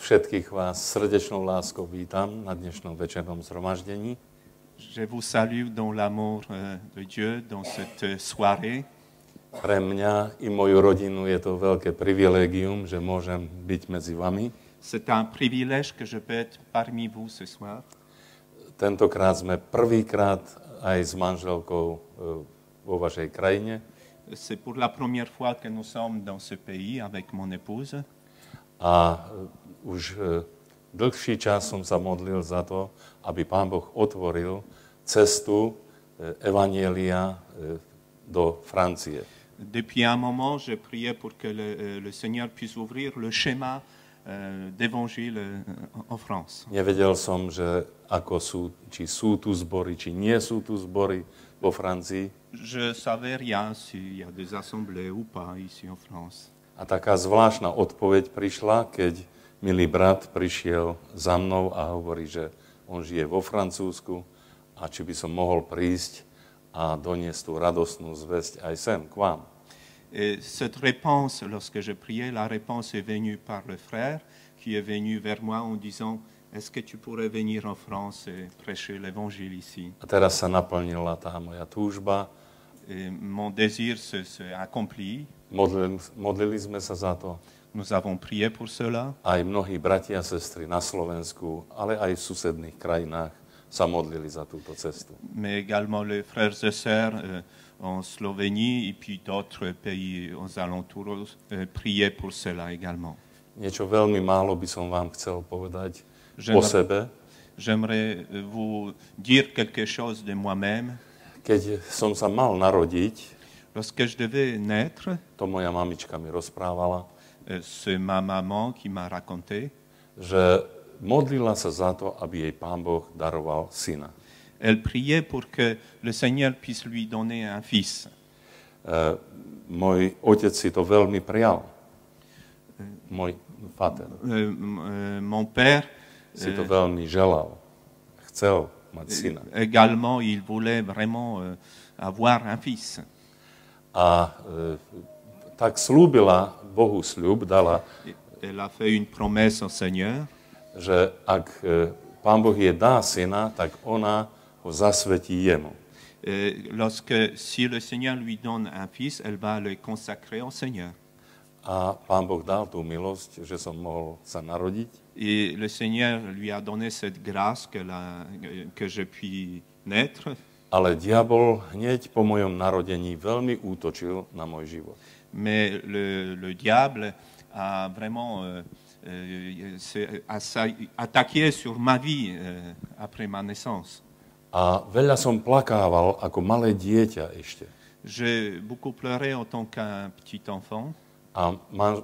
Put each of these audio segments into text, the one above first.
Všetkých vás srdečnou láskou vítam na dnešnom večernom zhromaždení. Je vous salue dans l'amour de Dieu dans cette soirée. Pre mňa i moju rodinu je to veľké privilégium, že môžem byť medzi vami. C'est un privilège que je peux être parmi vous ce soir. Tentokrát sme prvýkrát aj s manželkou vo vašej krajine. C'est pour la première fois que nous sommes dans ce pays avec mon épouse. A už dlhší čas som sa modlil za to, aby Pán Boh otvoril cestu evanjelia do Francie. Depuis un moment, je priais pour que le Seigneur puisse ouvrir le schéma d'évangile en France. Nevedel som, že ako sú, či sú tu zbory, či nie sú tu zbory vo Francii. Je savais rien s'il y a des assemblées ou pas ici en France. A taká zvláštna odpoveď prišla, keď milý brat prišiel za mnou a hovorí, že on žije vo Francúzsku a či by som mohol prísť a doniesť tú radostnú zvesť aj sem, k vám. Et cette réponse, lorsque je priais, la réponse est venue par le frère qui est venu vers moi en disant « Est-ce que tu pourrais venir en France et prêcher l'évangile ici ?» A teraz sa naplnila tá moja túžba. Et mon désir s'est accompli. Modlili sme sa za to. Nous avons prié pour cela. Aj mnohí bratia a sestry na Slovensku, ale aj v susedných krajinách sa modlili za túto cestu. Mais également les frères et sœurs en Slovénie et puis d'autres pays aux alentours priaient pour cela également. Niečo veľmi málo by som vám chcel povedať o sebe. J'aimerais vous dire quelque chose de moi-même. Keď som sa mal narodiť, lorsque je devais naître, to moja mamička mi rozprávala, c'est ma maman qui m'a raconté, že modlila sa za to, aby jej Pán Boh daroval syna. Elle priait pour que le Seigneur puisse lui donner un fils. Môj otec si to veľmi prial. Môj pater. Mon père si to veľmi želal. Chcel mať syna. Également, il voulait vraiment avoir un fils. A tak slúbila Bohu sľub, dala, elle a fait une promesse au Seigneur, že ak Pán Boh jej dá syna, tak ona ho zasvetí jemu. Si le Seigneur lui donne un fils, elle va le consacrer au Seigneur. A Pán Boh dal tú milosť, že som mohol sa narodiť. Et le Seigneur lui a donné cette grâce que je puis naître. Ale diabol hneď po mojom narodení veľmi útočil na môj život. Mais le diable a vraiment attaqué sur ma vie après ma naissance. A veľa som plakával ako malé dieťa ešte. J'ai beaucoup pleuré en tant qu'un petit enfant. A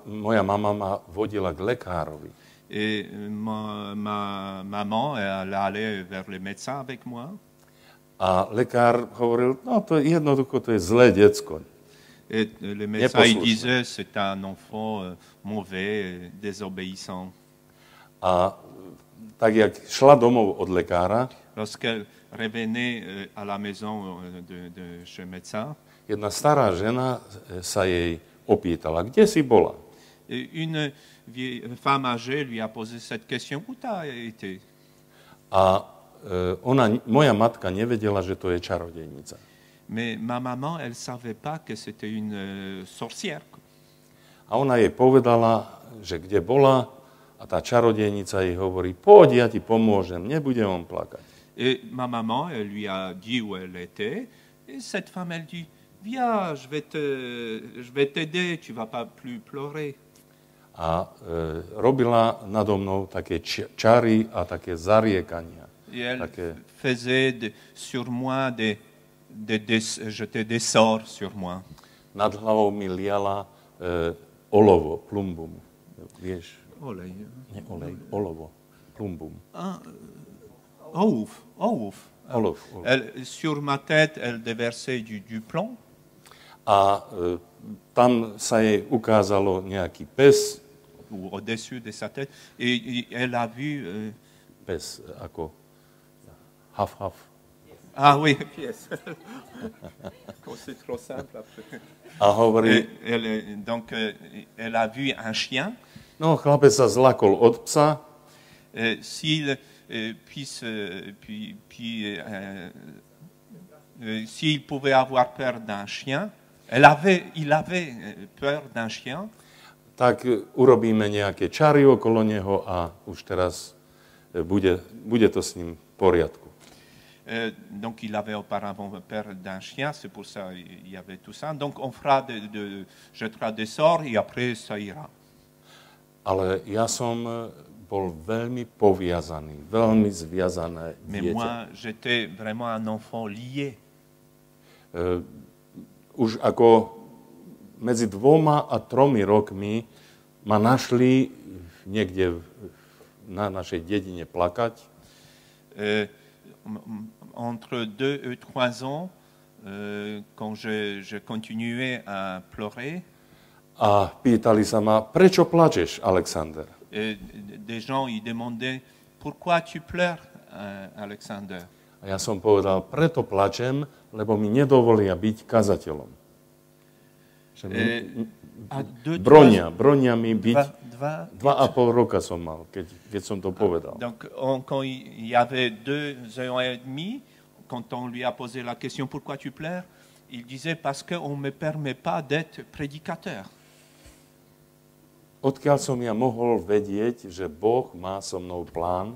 moja mama ma vodila k lekárovi. Et ma maman, elle allait vers le médecin avec moi. A lekár hovoril, no to je jednoducho, to je zlé decko. Et le médecin il disait, c'est un enfant mauvais, désobéissant. A tak, jak šla domov od lekára, lorsqu'elle revenait à la maison de chez le médecin, jedna stará žena sa jej opýtala, kde si bola? Une femme âgée lui a posé cette question, où t'as été? A moja matka nevedela, že to je čarodejnica. Mais ma maman, elle savait pas que c'était une sorcière. A ona jej povedala, že kde bola, a tá čarodejnica jej hovorí, poď, ja ti pomôžem, nebudem on plakať. Et ma maman, elle lui a dit où elle était, et cette femme, elle dit, viens, je vais t'aider, tu vas pas plus pleurer. A robila nado mnou také čary a také zariekania. Et elle faisait sur moi jeter des sorts sur moi. Nad hlavou mi liala olovo, plumbum. Vieš? Olej. Nie olej, olovo, plumbum. Olov. Sur ma tête, elle déversait du plomb. A tam sa jej ukázalo nejaký pes. Ou au-dessus de sa tête. Et elle a vu... Pes, ako haf. Ah oui, yes. C'est trop simple après. A hovorí... Donc, elle a vu un chien. No, chlapec sa zlakol od psa, S'il s'il pouvait avoir peur d'un chien, il avait peur d'un chien, tak urobíme nejaké čary okolo neho a už teraz bude to s ním v poriadku. donc il avait auparavant peur d'un chien, c'est pour ça il y avait tout ça. Donc on jettera des sorts et après ça ira. Ale ja som bol veľmi poviazaný, veľmi zviazané Mais dieťa. moi, j'étais vraiment un enfant lié. Už ako medzi 2 a 3 rokmi ma našli niekde na našej dedine plakať. Entre 2 et 3 ans, quand je continuais à pleurer, A pýtali sa ma, prečo plačeš, Alexander? des gens ils demandaient pourquoi tu pleures, Alexander. A ja som povedal, preto plačem, lebo mi nedovolia byť kazateľom. Že bronia mi byť. 2,5 roka som mal, keď som to povedal. Donc quand il y avait 2 ans et demi, quand on lui a posé la question pourquoi tu pleures, il disait parce qu'on ne me permet pas d'être prédicateur. Odkiaľ som ja mohol vedieť, že Boh má so mnou plán,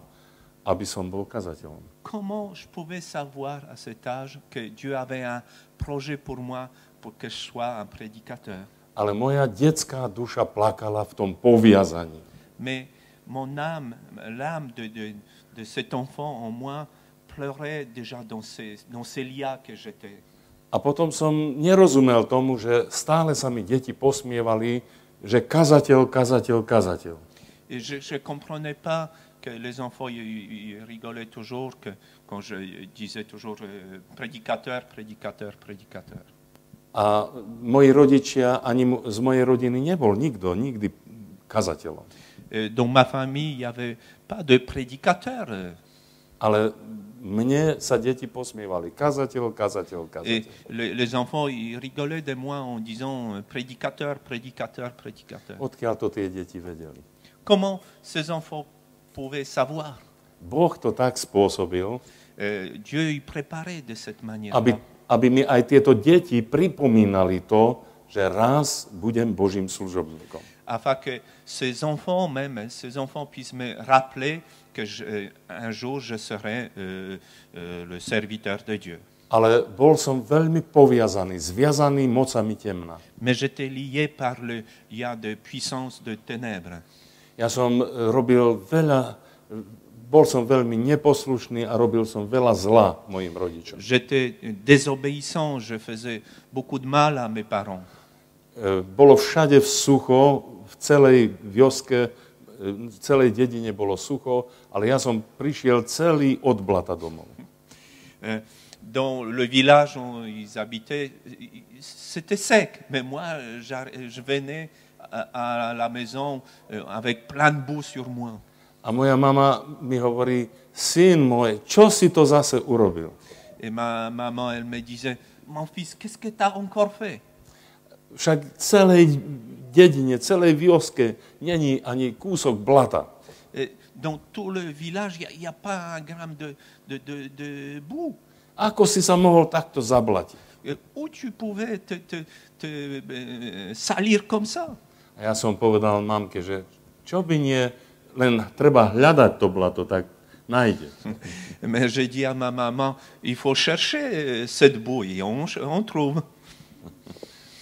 aby som bol kazateľom? Comment je pouvais savoir à cet âge que Dieu avait un projet pour moi pour que je sois un prédicateur? Ale moja detská duša plakala v tom poviazaní. Mais mon âme, l'âme de cet enfant en moi pleurait déjà dans ces liens que j'étais. A potom som nerozumel tomu, že stále sa mi deti posmievali, že kazateľ. Et je ne comprenais pas que les enfants ils rigolaient toujours quand je disais toujours prédicateur. A moji rodičia, ani z mojej rodiny nebol nikdy kazateľom. Dans ma famille, il n'y avait pas de prédicateur. Ale mne sa deti posmievali. Kazateľ. Et les enfants, ils rigolaient de moi en disant prédicateur. Odkiaľ to tie deti vedeli? Comment ces enfants pouvaient savoir? Boh to tak spôsobil, Dieu y préparait de cette manière. Aby mi aj tieto deti pripomínali to, že raz budem Božím služobníkom. Afin que ces enfants puissent me rappeler que un jour je serai le serviteur de Dieu. Ale bol som veľmi poviazaný, zviazaný mocami temna. Mais j'étais lié par le lien de puissance de ténèbres. Ja som bol som veľmi neposlušný a robil som veľa zla mojim rodičom. J'étais désobéissant, je faisais beaucoup de mal à mes parents. Bolo všade sucho, v celej vioske, v celej dedine bolo sucho, ale ja som prišiel celý od blata domov. Dans le village où ils habitaient, c'était sec, mais moi, je venais à la maison avec plein de boue sur moi. A moja mama mi hovorí, syn môj, čo si to zase urobil? Et ma maman, elle me disait, mon fils, qu'est-ce que tu as encore fait? Však celej dedine, celej vioske není ani kúsok blata. Dans tout le village, il n'y a pas un gramme de boue. Ako si sa mohol takto zablatiť? Où tu pouvais te salir comme ça? A ja som povedal mamke, že čo by nie, len treba hľadať to blato, tak nájde. Mais j'ai dit à ma maman, il faut chercher cette boue et on trouve.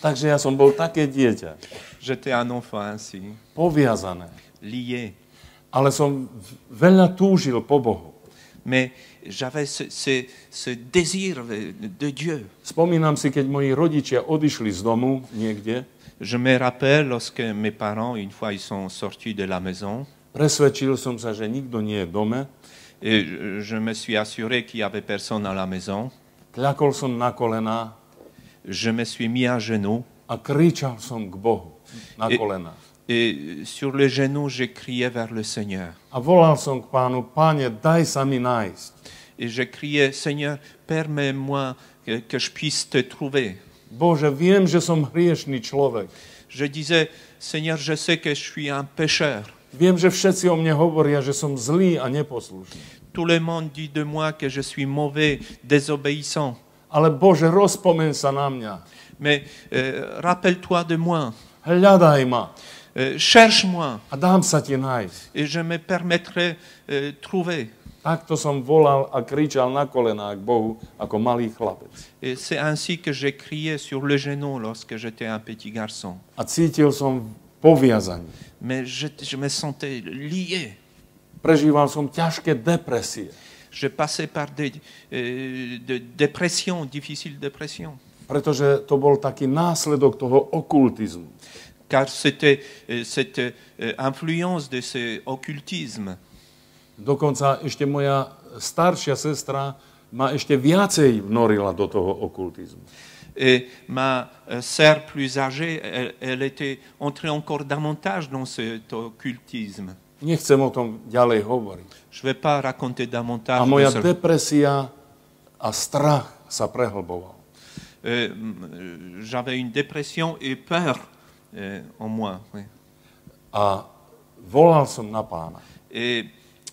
Takže ja som bol také dieťa. J'étais un enfant ainsi. Poviazané. Lié. Ale som veľa túžil po Bohu. Mais j'avais ce désir de Dieu. Spomínam si, keď moji rodičia odišli z domu niekde. Je me rappelle lorsque mes parents, une fois, ils sont sortis de la maison. Presvedčil som sa, že nikto nie je v dome. Et je me suis assuré qu'il n'y avait personne à la maison. Kľakol som na kolená. Je me suis mis à genoux. A kričal som k Bohu na kolená. Et sur les genoux, j'ai crié vers le Seigneur. A volal som k Pánu, Páne, daj sa mi nájsť. Et je criais, Seigneur, permets-moi que je puisse te trouver. Bože, viem, že som hriešný človek. je disais, Seigneur, je sais que je suis un pécheur. Viem, že všetci o mne hovoria, že som zlý a neposlušný. Tout le monde dit de moi que je suis mauvais, désobéissant. Ale Bože, rozpomeň sa na mňa. Mais rappelle-toi de moi, Hľadaj ma cherche-moi a dám sa ti nájsť. et je me permettrai trouver. Takto som volal a kričal na kolenách k Bohu ako malý chlapec. Et c'est ainsi que j'ai crié sur le genou lorsque j'étais un petit garçon. A cítil som poviazanie. Mais je me sentais lié. Prežíval som ťažké depresie. Je passais par des dépressions, difficiles dépressions. Pretože to bol taký následok toho okultizmu. Car c'était cette influence de ce occultisme. Dokonca ešte moja staršia sestra ma ešte viacej vnorila do toho okultizmu. Et ma sœur plus âgée, elle était entrée encore davantage dans cet occultisme. Nechcem o tom ďalej hovoriť. Je ne vais pas raconter davantage. A moja de ce... depresia a strach sa prehlboval. J'avais une dépression et peur en moi. Oui. A volal som na Pána. Et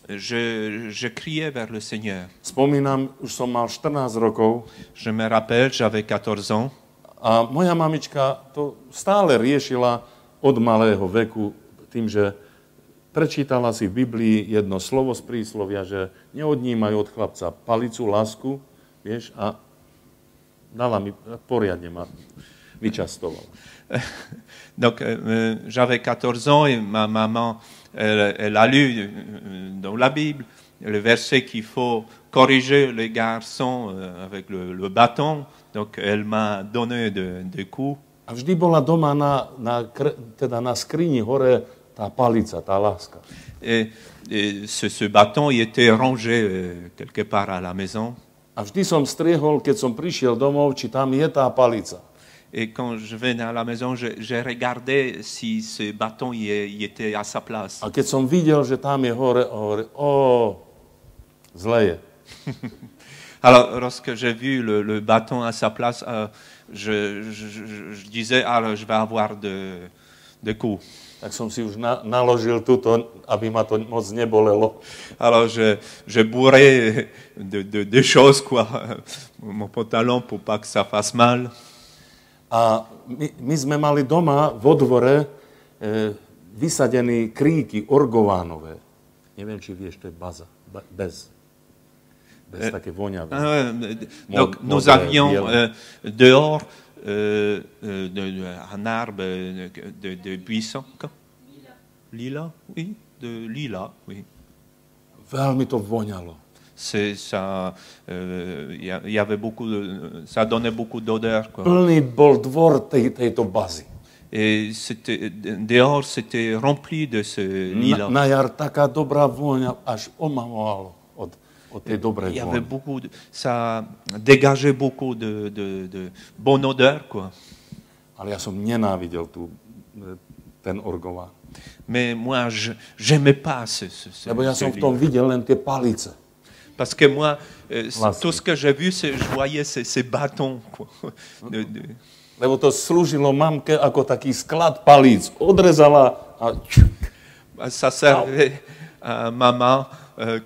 je criais vers le Seigneur. Spomínam, už som mal 14 rokov Je me rappelle, j'avais 14 ans. a moja mamička to stále riešila od malého veku tým, že prečítala si v Biblii jedno slovo z príslovia, že neodnímaj od chlapca palicu, lásku, vieš, a dala mi, poriadne ma vyčastovala. Donc, j'avais 14 ans et ma maman, elle a lu dans la Bible le verset qu'il faut corriger les garçons avec le bâton. Donc, elle m'a donné des coups. A vždy bola doma teda na skrini hore tá palica, tá láska. Et ce bâton, il était rangé quelque part à la maison. A vždy som striehol, keď som prišiel domov, či tam je tá palica. Et quand je venais à la maison, je regardais si ce bâton il était à sa place. A keď som videl, že tam je hore, hovorím, zle je. Alors, lorsque j'ai vu le bâton à sa place, je disais, je vais avoir de coups. Tak som si už naložil túto, aby ma to moc nebolelo. Alors, je bourrais de choses, quoi, mon pantalon pour pas que ça fasse mal. A my sme mali doma vo dvore vysadené kríky orgovánové. Neviem, či vieš, to je baza. Bez také voňavé. Donc, nous avions dehors un arbre de buisson. Lilas, oui, de lilas, oui. Veľmi to voňalo. Ça, y avait beaucoup ça donnait beaucoup d'odeur, quoi. Plný bol dvor tejto bazy. Et dehors, c'était rempli de ce lilas. Na jar taká dobrá vôňa, až omávalo od tej dobrej Il y avait vône. beaucoup ça dégageait beaucoup de bonne odeur, quoi. Ale ja som nenávidel ten orgován. Mais moi, j'aimais pas Lebo ja som v tom lilas. videl len tie palice. Parce que moi, tout ce que j'ai vu, je voyais ces bâtons, quoi. Lebo to slúžilo mamke ako taký sklad palíc. Odrezala a... Ça servait à maman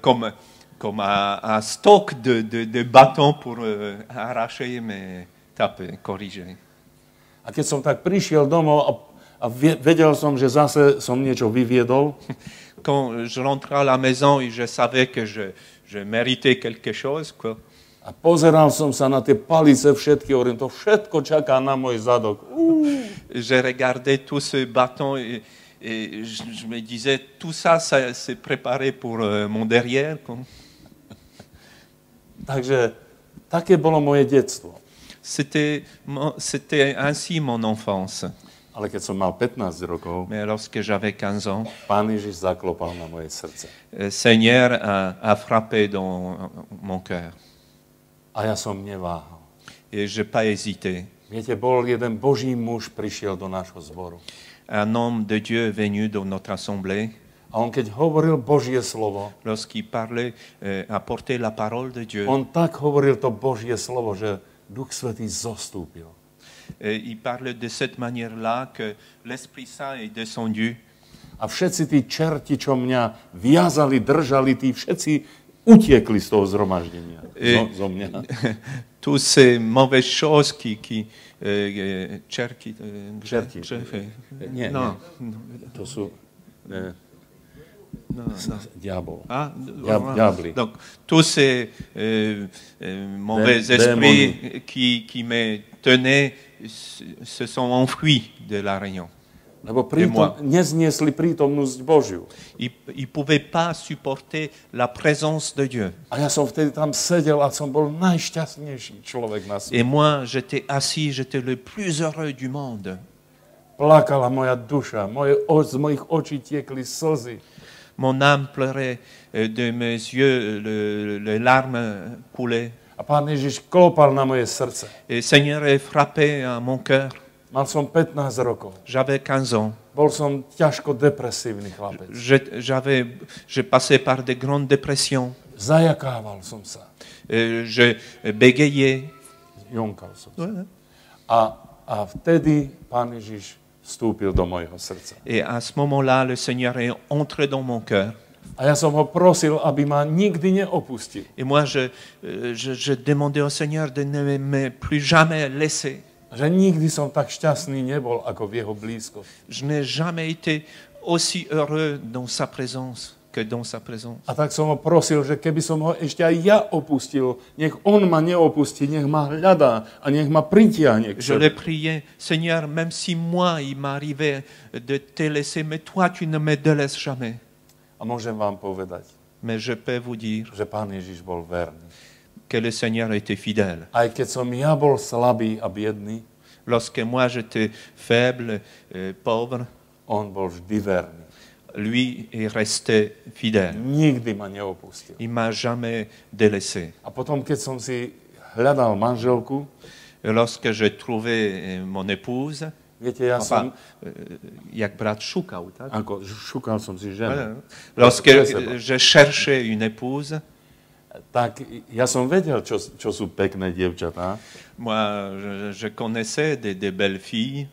comme un stock de bâtons pour arracher, mais taper, corriger. A keď som tak prišiel domov a vedel som, že zase som niečo vyviedol, Quand je rentrais à la maison et je savais que je méritais quelque chose, quoi. a pozeral som sa na tie palice všetky, hovorím, to všetko čaká na môj zadok. Je regardais tous ces bâtons et je me disais, tout ça, c'est préparé pour mon derrière, quoi. Takže také bolo moje detstvo. C'était ainsi mon enfance. Ale keď som mal 15 rokov, Mais lorsque j'avais 15 ans, Pán Ježiš zaklopal na moje srdce. le Seigneur a frappé dans mon cœur. A ja som neváhal. Et je n'ai pas hésité. Viete, bol jeden Boží muž, prišiel do nášho zboru. Un homme de Dieu est venu dans notre assemblée. A on keď hovoril Božie slovo, Lorsqu'il parlait, apportait la parole de Dieu, on tak hovoril to Božie slovo, že Duch Svätý zostúpil. il parle de cette manière-là que l'Esprit Saint est descendu. A všetci tí čerti, čo mňa viazali, držali, tí všetci utiekli z toho zhromaždenia. Zo mňa. Toutes ces mauvaises choses Čerti. Nie, non. To sú... Non. Diabol. Ah, Diabli. donc, tous ces mauvais esprits qui me tenaient se sont enfuis de la réunion. Lebo nezniesli prítomnosť Božiu. Ils ne pouvaient pas supporter la présence de Dieu. A ja som vtedy tam sedel a som bol najšťastnejší človek na svete. Et moi, j'étais assis, j'étais le plus heureux du monde. Plakala moja duša, z mojich očí tiekli slzy. Mon âme pleurait, de mes yeux, les larmes coulaient. A Pán Ježiš klopal na moje srdce. Et le Seigneur est frappé à mon cœur. Mal som 15 rokov. J'avais 15 ans. Bol som ťažko depresívny chlapec. J'ai passé par de grandes dépressions. Zajakával som sa. Je bégayais. Jonkal som sa. Ouais. A vtedy Pán Ježiš vstúpil do mojho srdca. Et à ce moment-là, le Seigneur est entré dans mon cœur. A ja som ho prosil, aby ma nikdy neopustil. Et moi, je demandais au Seigneur de ne me plus jamais laisser. Že nikdy som tak šťastný nebol, ako v jeho blízkosti. Je n'ai jamais été aussi heureux dans sa présence que dans sa présence. A tak som ho prosil, že keby som ho ešte aj ja opustil, nech on ma neopustí, nech ma hľadá a nech ma pritiahne k Je l'ai prié, Seigneur, même si moi, il m'arrivait de te laisser, mais toi, tu ne me délaisses jamais. A môžem vám povedať, Mais je peux vous dire že Pán Ježiš bol verný. que le Seigneur était fidèle. Aj keď som ja bol slabý a biedný, Lorsque moi, j'étais faible, pauvre, on bol vždy verný. lui est resté fidèle. Nikdy ma neopustil. Il m'a jamais délaissé. A potom, keď som si hľadal manželku, Et lorsque j'ai trouvé mon épouse, viete, ja som... jak brat šukal, tak? Ako, šukal som si ženu. Lorsque je cherchais une épouse, tak ja som vedel, čo sú pekné dievčatá, moi, je connaissais des belles filles,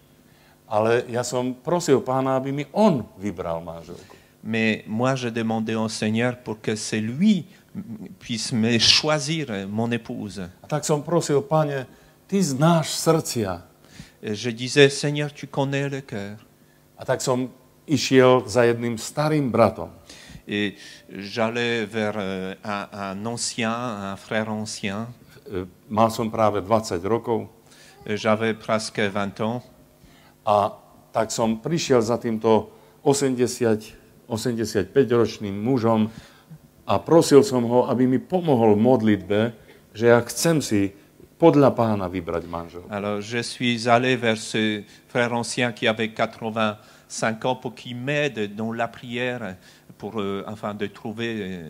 ale ja som prosil Pána, aby mi on vybral manželku. mais moi, je demandais au Seigneur pour que c'est lui puisse me choisir mon épouse. A tak som prosil, Pane, Ty znáš srdcia. Et je disais, Seigneur, tu connais le cœur. A tak som išiel za jedným starým bratom. Et j'allais vers un ancien, un frère ancien. Mal som práve 20 rokov J'avais presque 20 ans. a tak som prišiel za týmto 85-ročným mužom a prosil som ho, aby mi pomohol v modlitbe, že ja chcem si podľa Pána vybrať manželku. Alors je suis allé vers ce frère ancien qui avait 85 ans pour qu'il m'aide dans la prière afin de trouver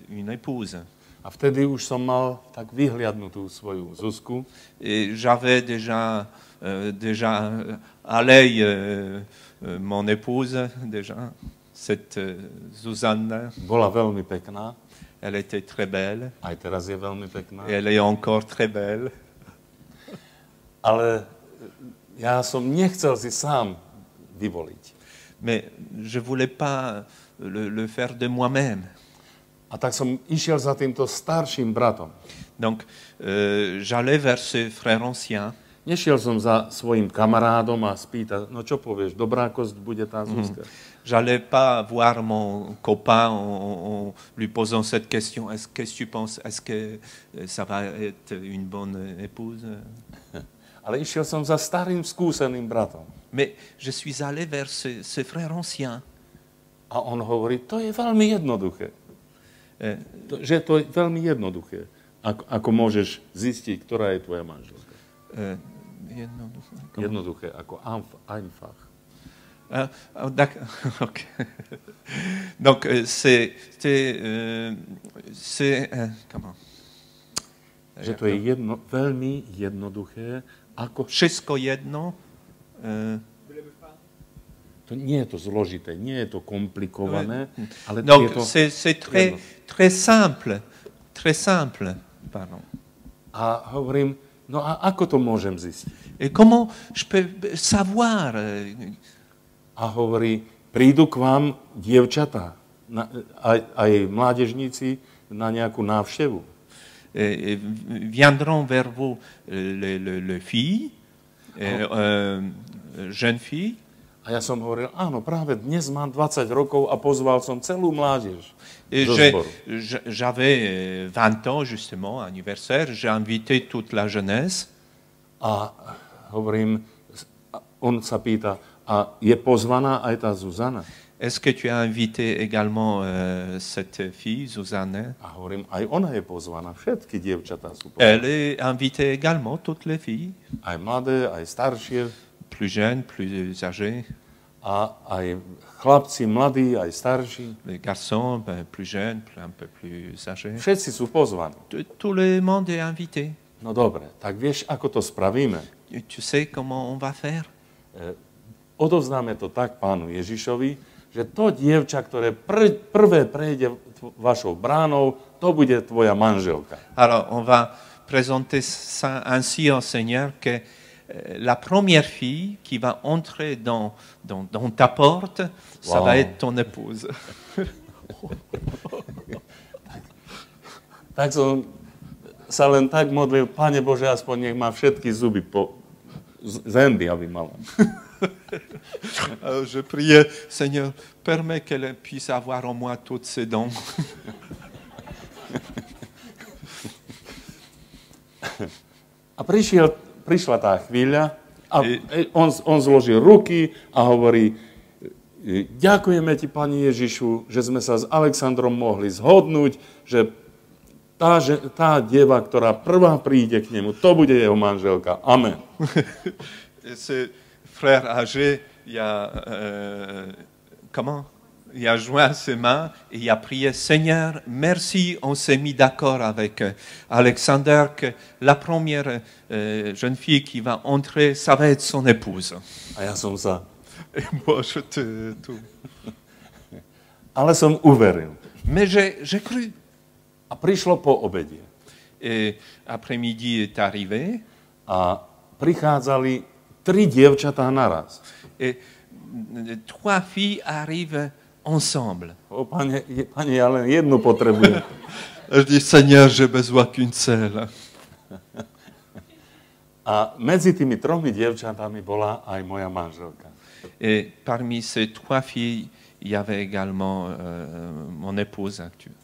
une épouse. A vtedy už som mal tak vyhliadnutú svoju Zuzku. Et j'avais déjà à l'œil mon épouse, déjà, cette Zuzanna. Bola veľmi pekná. Elle était très belle. Aj teraz je veľmi pekná. Et elle est encore très belle. Ale ja som nechcel si sám vyvoliť. Mais je ne voulais pas le faire de moi-même. A tak som išiel za týmto starším bratom. Donc, j'allais vers ce frère ancien. Nešiel som za svojim kamarádom a spýtať, no čo povieš, dobrá kosť bude tá Zuzka? J'allais pas voir mon copain en lui posant cette question. Qu'est-ce que tu penses? Est-ce que ça va être une bonne épouse? Ale išiel som za starým skúseným bratom. Mais je suis allé vers ce frère ancien. A on hovorí, to je veľmi jednoduché. Že to je veľmi jednoduché. Ako môžeš zistiť, ktorá je tvoja manželka. Jednoduché, ako einfach. D'accord. Okay. Donc, c'est comment? Že to je veľmi jednoduché, ako... Všetko jedno. To nie je to zložité, nie je to komplikované, ale donc, je to... c'est très simple. Très simple, pardon. A hovorím, No a ako to môžem zistiť? Et comment je peux savoir A hovorí, prídu k vám dievčatá, aj mládežníci na nejakú návštevu. Viendront vers vous les filles, jeunes filles. A ja som hovoril, áno, práve dnes mám 20 rokov a pozval som celú mládež Et do zboru. j'avais 20 ans, justement, anniversaire. J'ai invité toute la jeunesse. A hovorím, on sa pýta, a je pozvaná aj tá Zuzana? Est-ce que tu as invité également cette fille, Zuzanne? A hovorím, aj ona je pozvaná, všetky dievčatá sú pozvané. Elle est invitée également, toutes les filles, Aj mladé, aj staršie, plus jeunes, plus âgées. a aj chlapci mladí, aj starší. Les garçons, plus jeunes, un peu plus âgés. Všetci sú pozvaní. Tout le monde est invité. No dobre, tak vieš, ako to spravíme? Tu sais comment on va faire? Odovzdáme to tak pánu Ježišovi, že to dievča, ktoré prvé prejde vašou bránou, to bude tvoja manželka. Alors, on va présenter ça ainsi au Seigneur que la première fille qui va entrer dans ta porte, ça Wow. va être ton épouse. Tak som sa len tak modlil, Pane Bože, aspoň nech má všetky zuby zendy, aby mala. Alors, je priais, Seigneur, permets qu'elle puisse avoir en moi toutes ses dons. A prišla tá chvíľa a on zložil ruky a hovorí, ďakujeme ti, Pani Ježišu, že sme sa s Alexandrom mohli zhodnúť, že tá dieva, ktorá prvá príde k nemu, to bude jeho manželka. Amen. Ce frère âgé, il a joint ses mains et il a prié, Seigneur, merci, on s'est mis d'accord avec Alexander que la première jeune fille qui va entrer, ça va être son épouse. A ja som sa... Et moi, je te... tout. Ale som uveril. Mais j'ai cru. A prišlo po obede. Et après-midi est arrivé. A prichádzali 3 dievčatá naraz. Et 3 filles arrivent ensemble. O, pane, ja len jednu potrebujem. Je dis, Seigneur, j'ai besoin qu'une seule. A medzi tými 3 dievčatami bola aj moja manželka. Et parmi ces 3 filles, il y avait également mon épouse actuelle.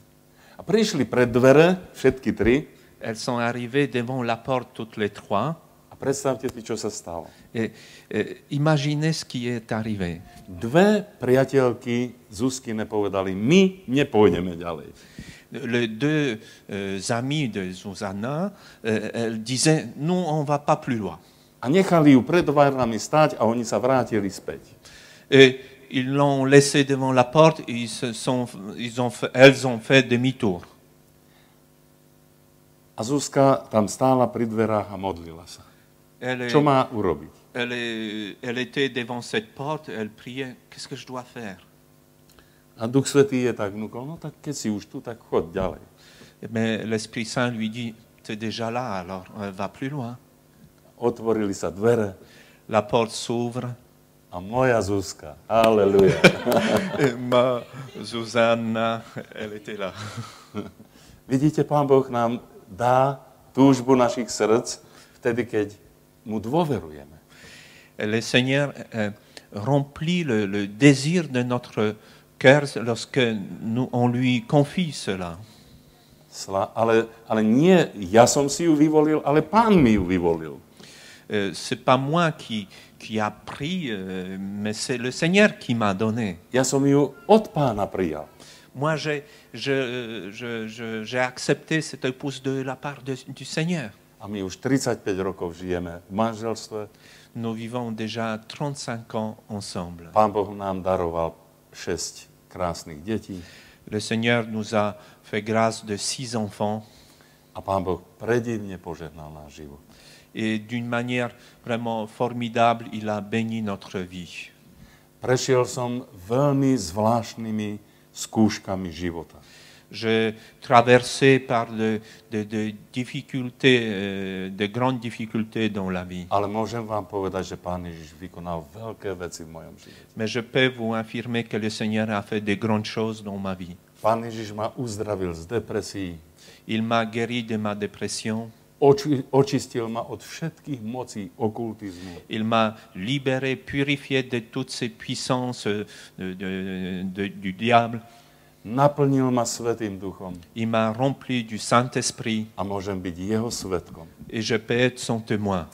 A prišli pred dvere, všetky 3. Elles sont arrivées devant la porte toutes les 3. A predstavte si, čo sa stalo. Et imaginez ce qui est arrivé. 2 priateľky Zuzkine povedali, my nepôjdeme ďalej. Les 2 amies de Zuzana, elles disaient, nous, on ne va pas plus loin. A nechali ju pred dverami stať a oni sa vrátili späť. Et ils l'ont laissée devant la porte et elles ont fait demi-tour. A Zuzka tam stála pri dverách a modlila sa. Čo má urobiť? Elle était devant cette porte, elle priait, qu'est-ce que je dois faire? A Duch Svätý je tak vnúkol, no tak keď si už tu, tak chod ďalej. Mais l'Esprit Saint lui dit, tu es déjà là, alors va plus loin. Otvorili sa dvere La porte s'ouvre. a moja Zuzka, aleluja. Et ma Zuzana, elle était là. Vidíte, Pán Boh nám dá túžbu našich srdc vtedy, keď mu dôverujeme. Le Seigneur remplit le désir de notre cœur lorsque on lui confie cela. Ale nie ja som si ju vyvolil, ale Pán mi ju vyvolil. C'est pas moi qui a pris, mais c'est le Seigneur qui m'a donné. Ja som ju od Pána prijal. Moi, j'ai accepté cette épouse de la part du Seigneur. A my už 35 rokov žijeme v manželstve. Nous vivons déjà 35 ans ensemble. Pán Boh nám daroval 6 krásnych detí. Le Seigneur nous a fait grâce de 6 enfants. A Pán Boh predivne požehnal náš život. Et d'une manière vraiment formidable, il a béni notre vie. Prešiel som veľmi zvláštnymi skúškami života. Je traversais par de difficultés, de grandes difficultés dans la vie. Ale môžem vám povedať, že Pán Ježiš vykonal veľké veci v mojom živote. Mais je peux vous affirmer que le Seigneur a fait de grandes choses dans ma vie. Pán Ježiš ma uzdravil z depresií. Il m'a guéri de ma dépression. Očistil ma od všetkých mocí okultizmu. Il m'a libéré, purifié de toutes ces puissances du diable. Naplnil ma Svätým Duchom. Il m'a rempli du Saint-Esprit. A môžem byť jeho svedkom. Et je peux être son témoin.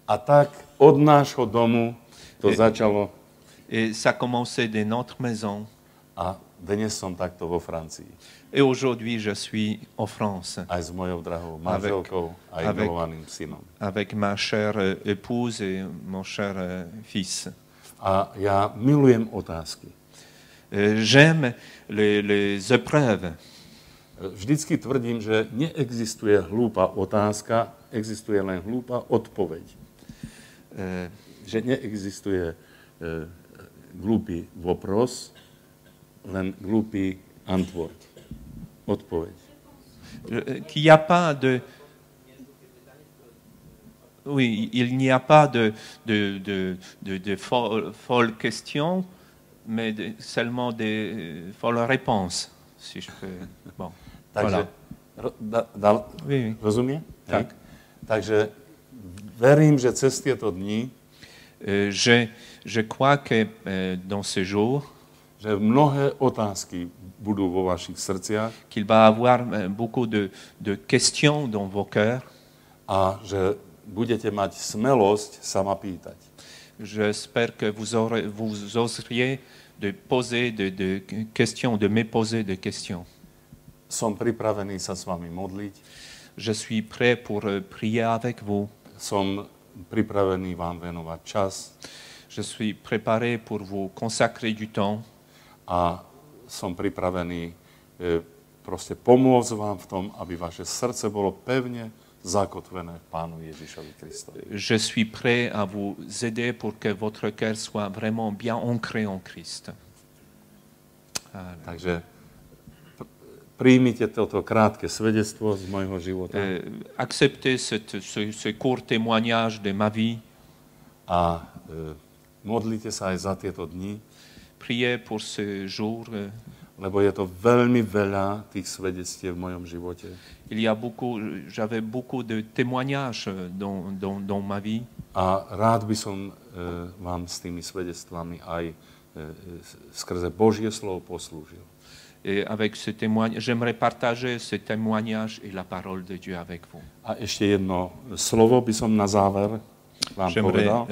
A tak od nášho domu to začalo. Et ça a commencé de notre maison. A dnes som takto vo Francii. Et aujourd'hui, je suis en France. Aj s mojou drahou manželkou, aj milovaným synom. Avec ma chère épouse et mon cher fils. A ja milujem otázky. J'aime les épreuves. Vždycky tvrdím, že neexistuje hlúpa otázka, existuje len hlúpa odpoveď. Že neexistuje glúpy vopros, len glúpy antwort, odpoveď. Qu'il n'y a pas de... Oui, il n'y a pas de folles questions, mais seulement des folles réponses, si je peux... Bon, takže, voilà. Oui. Rozumie? Tak. Takže verím, že cez tieto dni je crois que dans ces jours, že mnohé otázky budú vo vašich srdciach, qu'il va avoir beaucoup de questions dans vos cœurs, a že budete mať smelosť sa ma pýtať. J'espère que vous oseriez de poser de questions, de me poser des questions. Som pripravený sa s vami modliť. Je suis prêt pour prier avec vous. Som pripravený vám venovať čas. Je suis préparé pour vous consacrer du temps. A som pripravený proste pomôcť vám v tom, aby vaše srdce bolo pevne zakotvené v Pánu Ježišovi Kristovi. Je suis prêt à vous aider pour que votre cœur soit vraiment bien ancré en Christ. Takže príjmite toto krátke svedectvo z môjho života. Acceptez ce court témoignage de ma vie. A modlite sa aj za tieto dni. Priez pour ce jour. Lebo je to veľmi veľa tých svedectiev v mojom živote. J'avais beaucoup de témoignages dans ma vie. A rád by som vám s tými svedectvami aj skrze Božie slovo poslúžil. Et avec ce témoignage, j'aimerais partager ce témoignage et la parole de Dieu avec vous. A ešte jedno slovo by som na záver vám povedal.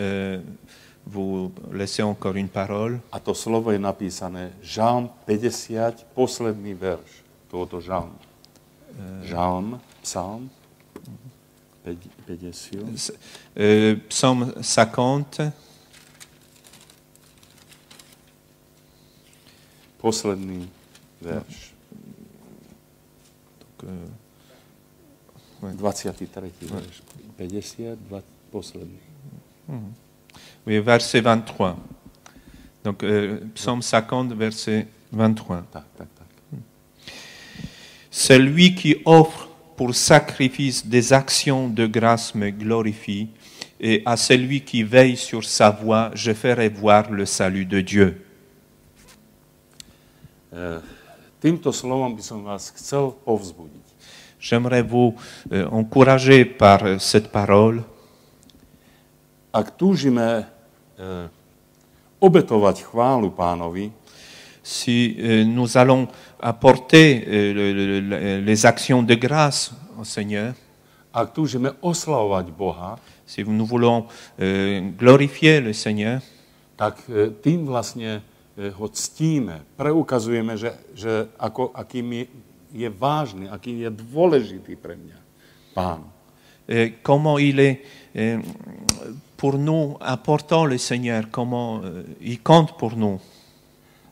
Vous laissez encore une parole. A to slovo je napísané Žalm 50, posledný verš tohoto žalmu. Žalm, psalm 50. Psaume 50. Posledný verš. 23. verš. 50, posledný. Oui, verset 23. Donc, psaume 50, verset 23. Tak. Celui qui offre pour sacrifice des actions de grâce me glorifie, et à celui qui veille sur sa voie, je ferai voir le salut de Dieu. Týmto slovom by som vás chcel povzbudiť. J'aimerais vous encourager par cette parole. Ak túžime obetovať chválu Pánovi, si nous allons apporter les actions de grâce au Seigneur, ak túžime oslavovať Boha, si nous voulons glorifier le Seigneur, tak tým vlastne ho ctíme, preukazujeme, že akým je vážny, aký je dôležitý pre mňa Pán. Comment il est pour nous important le Seigneur, comment il compte pour nous.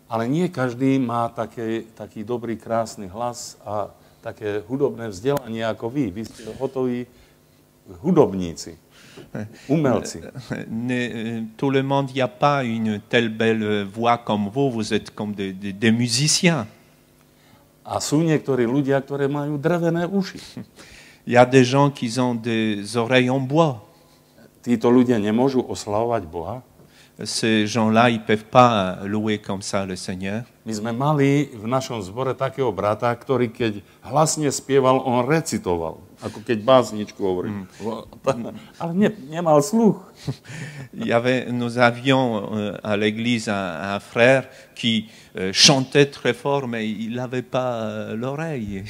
Ale nie každý má taký dobrý, krásny hlas a také hudobné vzdelanie ako vy. Vy ste hotoví hudobníci, umelci. Tout le monde, il n'y a pas une telle belle voix comme vous êtes comme des musiciens. A sú niektorí ľudia, ktorí majú drevené uši. Il y a des gens qui ont des oreilles en bois. Títo ľudia nemôžu oslavovať Boha. Ces gens-là, ils ne peuvent pas louer comme ça le Seigneur. My sme mali v našom zbore takého brata, ktorý keď hlasne spieval, on recitoval. Ako keď básničku hovorí. Ale nemal sluch. Nous avions à l'église un frère qui chantait très fort, mais il n'avait pas l'oreille.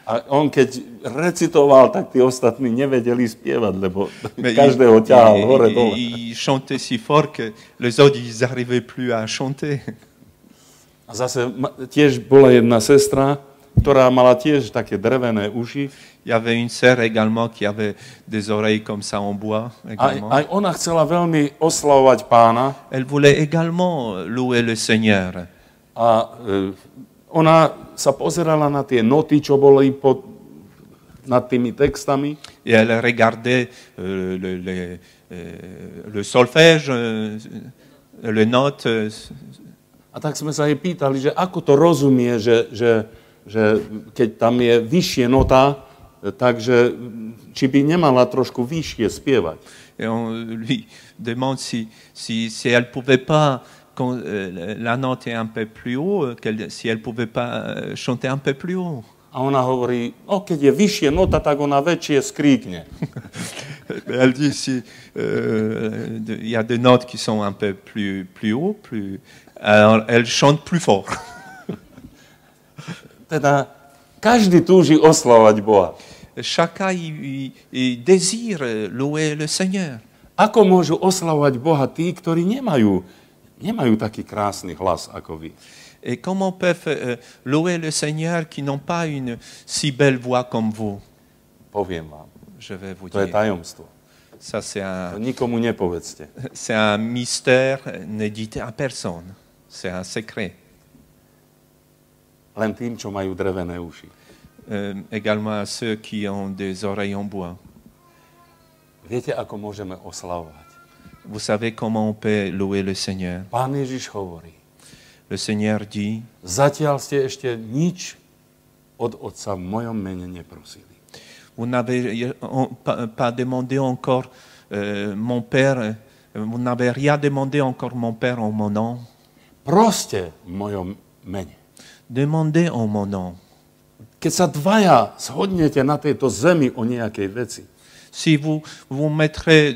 A on keď recitoval, tak tí ostatní nevedeli spievať, lebo každého ťahal hore dole. Il chantait si fort que les autres, ils n'arrivaient plus à chanter. A zase tiež bola jedna sestra, ktorá mala tiež také drevené uši. Il y avait une sœur également qui avait des oreilles comme ça en bois. Aj ona chcela veľmi oslavovať Pána. Elle voulait également louer le Seigneur. A ona sa pozerala na tie noty, čo boli nad tými textami. Et elle regardait le solfège, les notes. A tak sme sa jej pýtali, že ako to rozumie, že keď tam je vyššie nota, takže či by nemala trošku vyššie spievať. Et on lui demande si elle pouvait pas, quand la note est un peu plus haut, si elle pouvait pas chanter un peu plus haut. A ona hovorí, keď je vyššie nota, tak ona väčšie skríkne. Elle dit il y a des notes qui sont un peu plus haut, alors elle chante plus fort. Teda každý túži oslavovať Boha. Chacun il désire louer le Seigneur. Ako môžu oslavovať Boha tí, ktorí nemajú taký krásny hlas ako vy? Et comment peuvent louer le Seigneur qui n'ont pas une si belle voix comme vous? Poviem vám. Je vais vous to je dire. tajomstvo. Ça, To nikomu nepovedzte. c'est un mystère, ne dites à personne. C'est un secret. Len tým, čo majú drevené uši. Également à ceux qui ont des oreilles en bois. Viete, ako môžeme oslavovať? Vous savez comment on peut louer le Seigneur? Pán Ježiš hovorí, Le Seigneur dit, zatiaľ ste ešte nič od Otca v mojom mene neprosili. vous n'avez pas demandé encore mon Père, vous n'avez rien demandé encore mon Père en mon nom. Proste v mojom mene. Demandez en mon nom. Keď sa dvaja shodnete na tejto zemi o nejakej veci, Si vous mettrez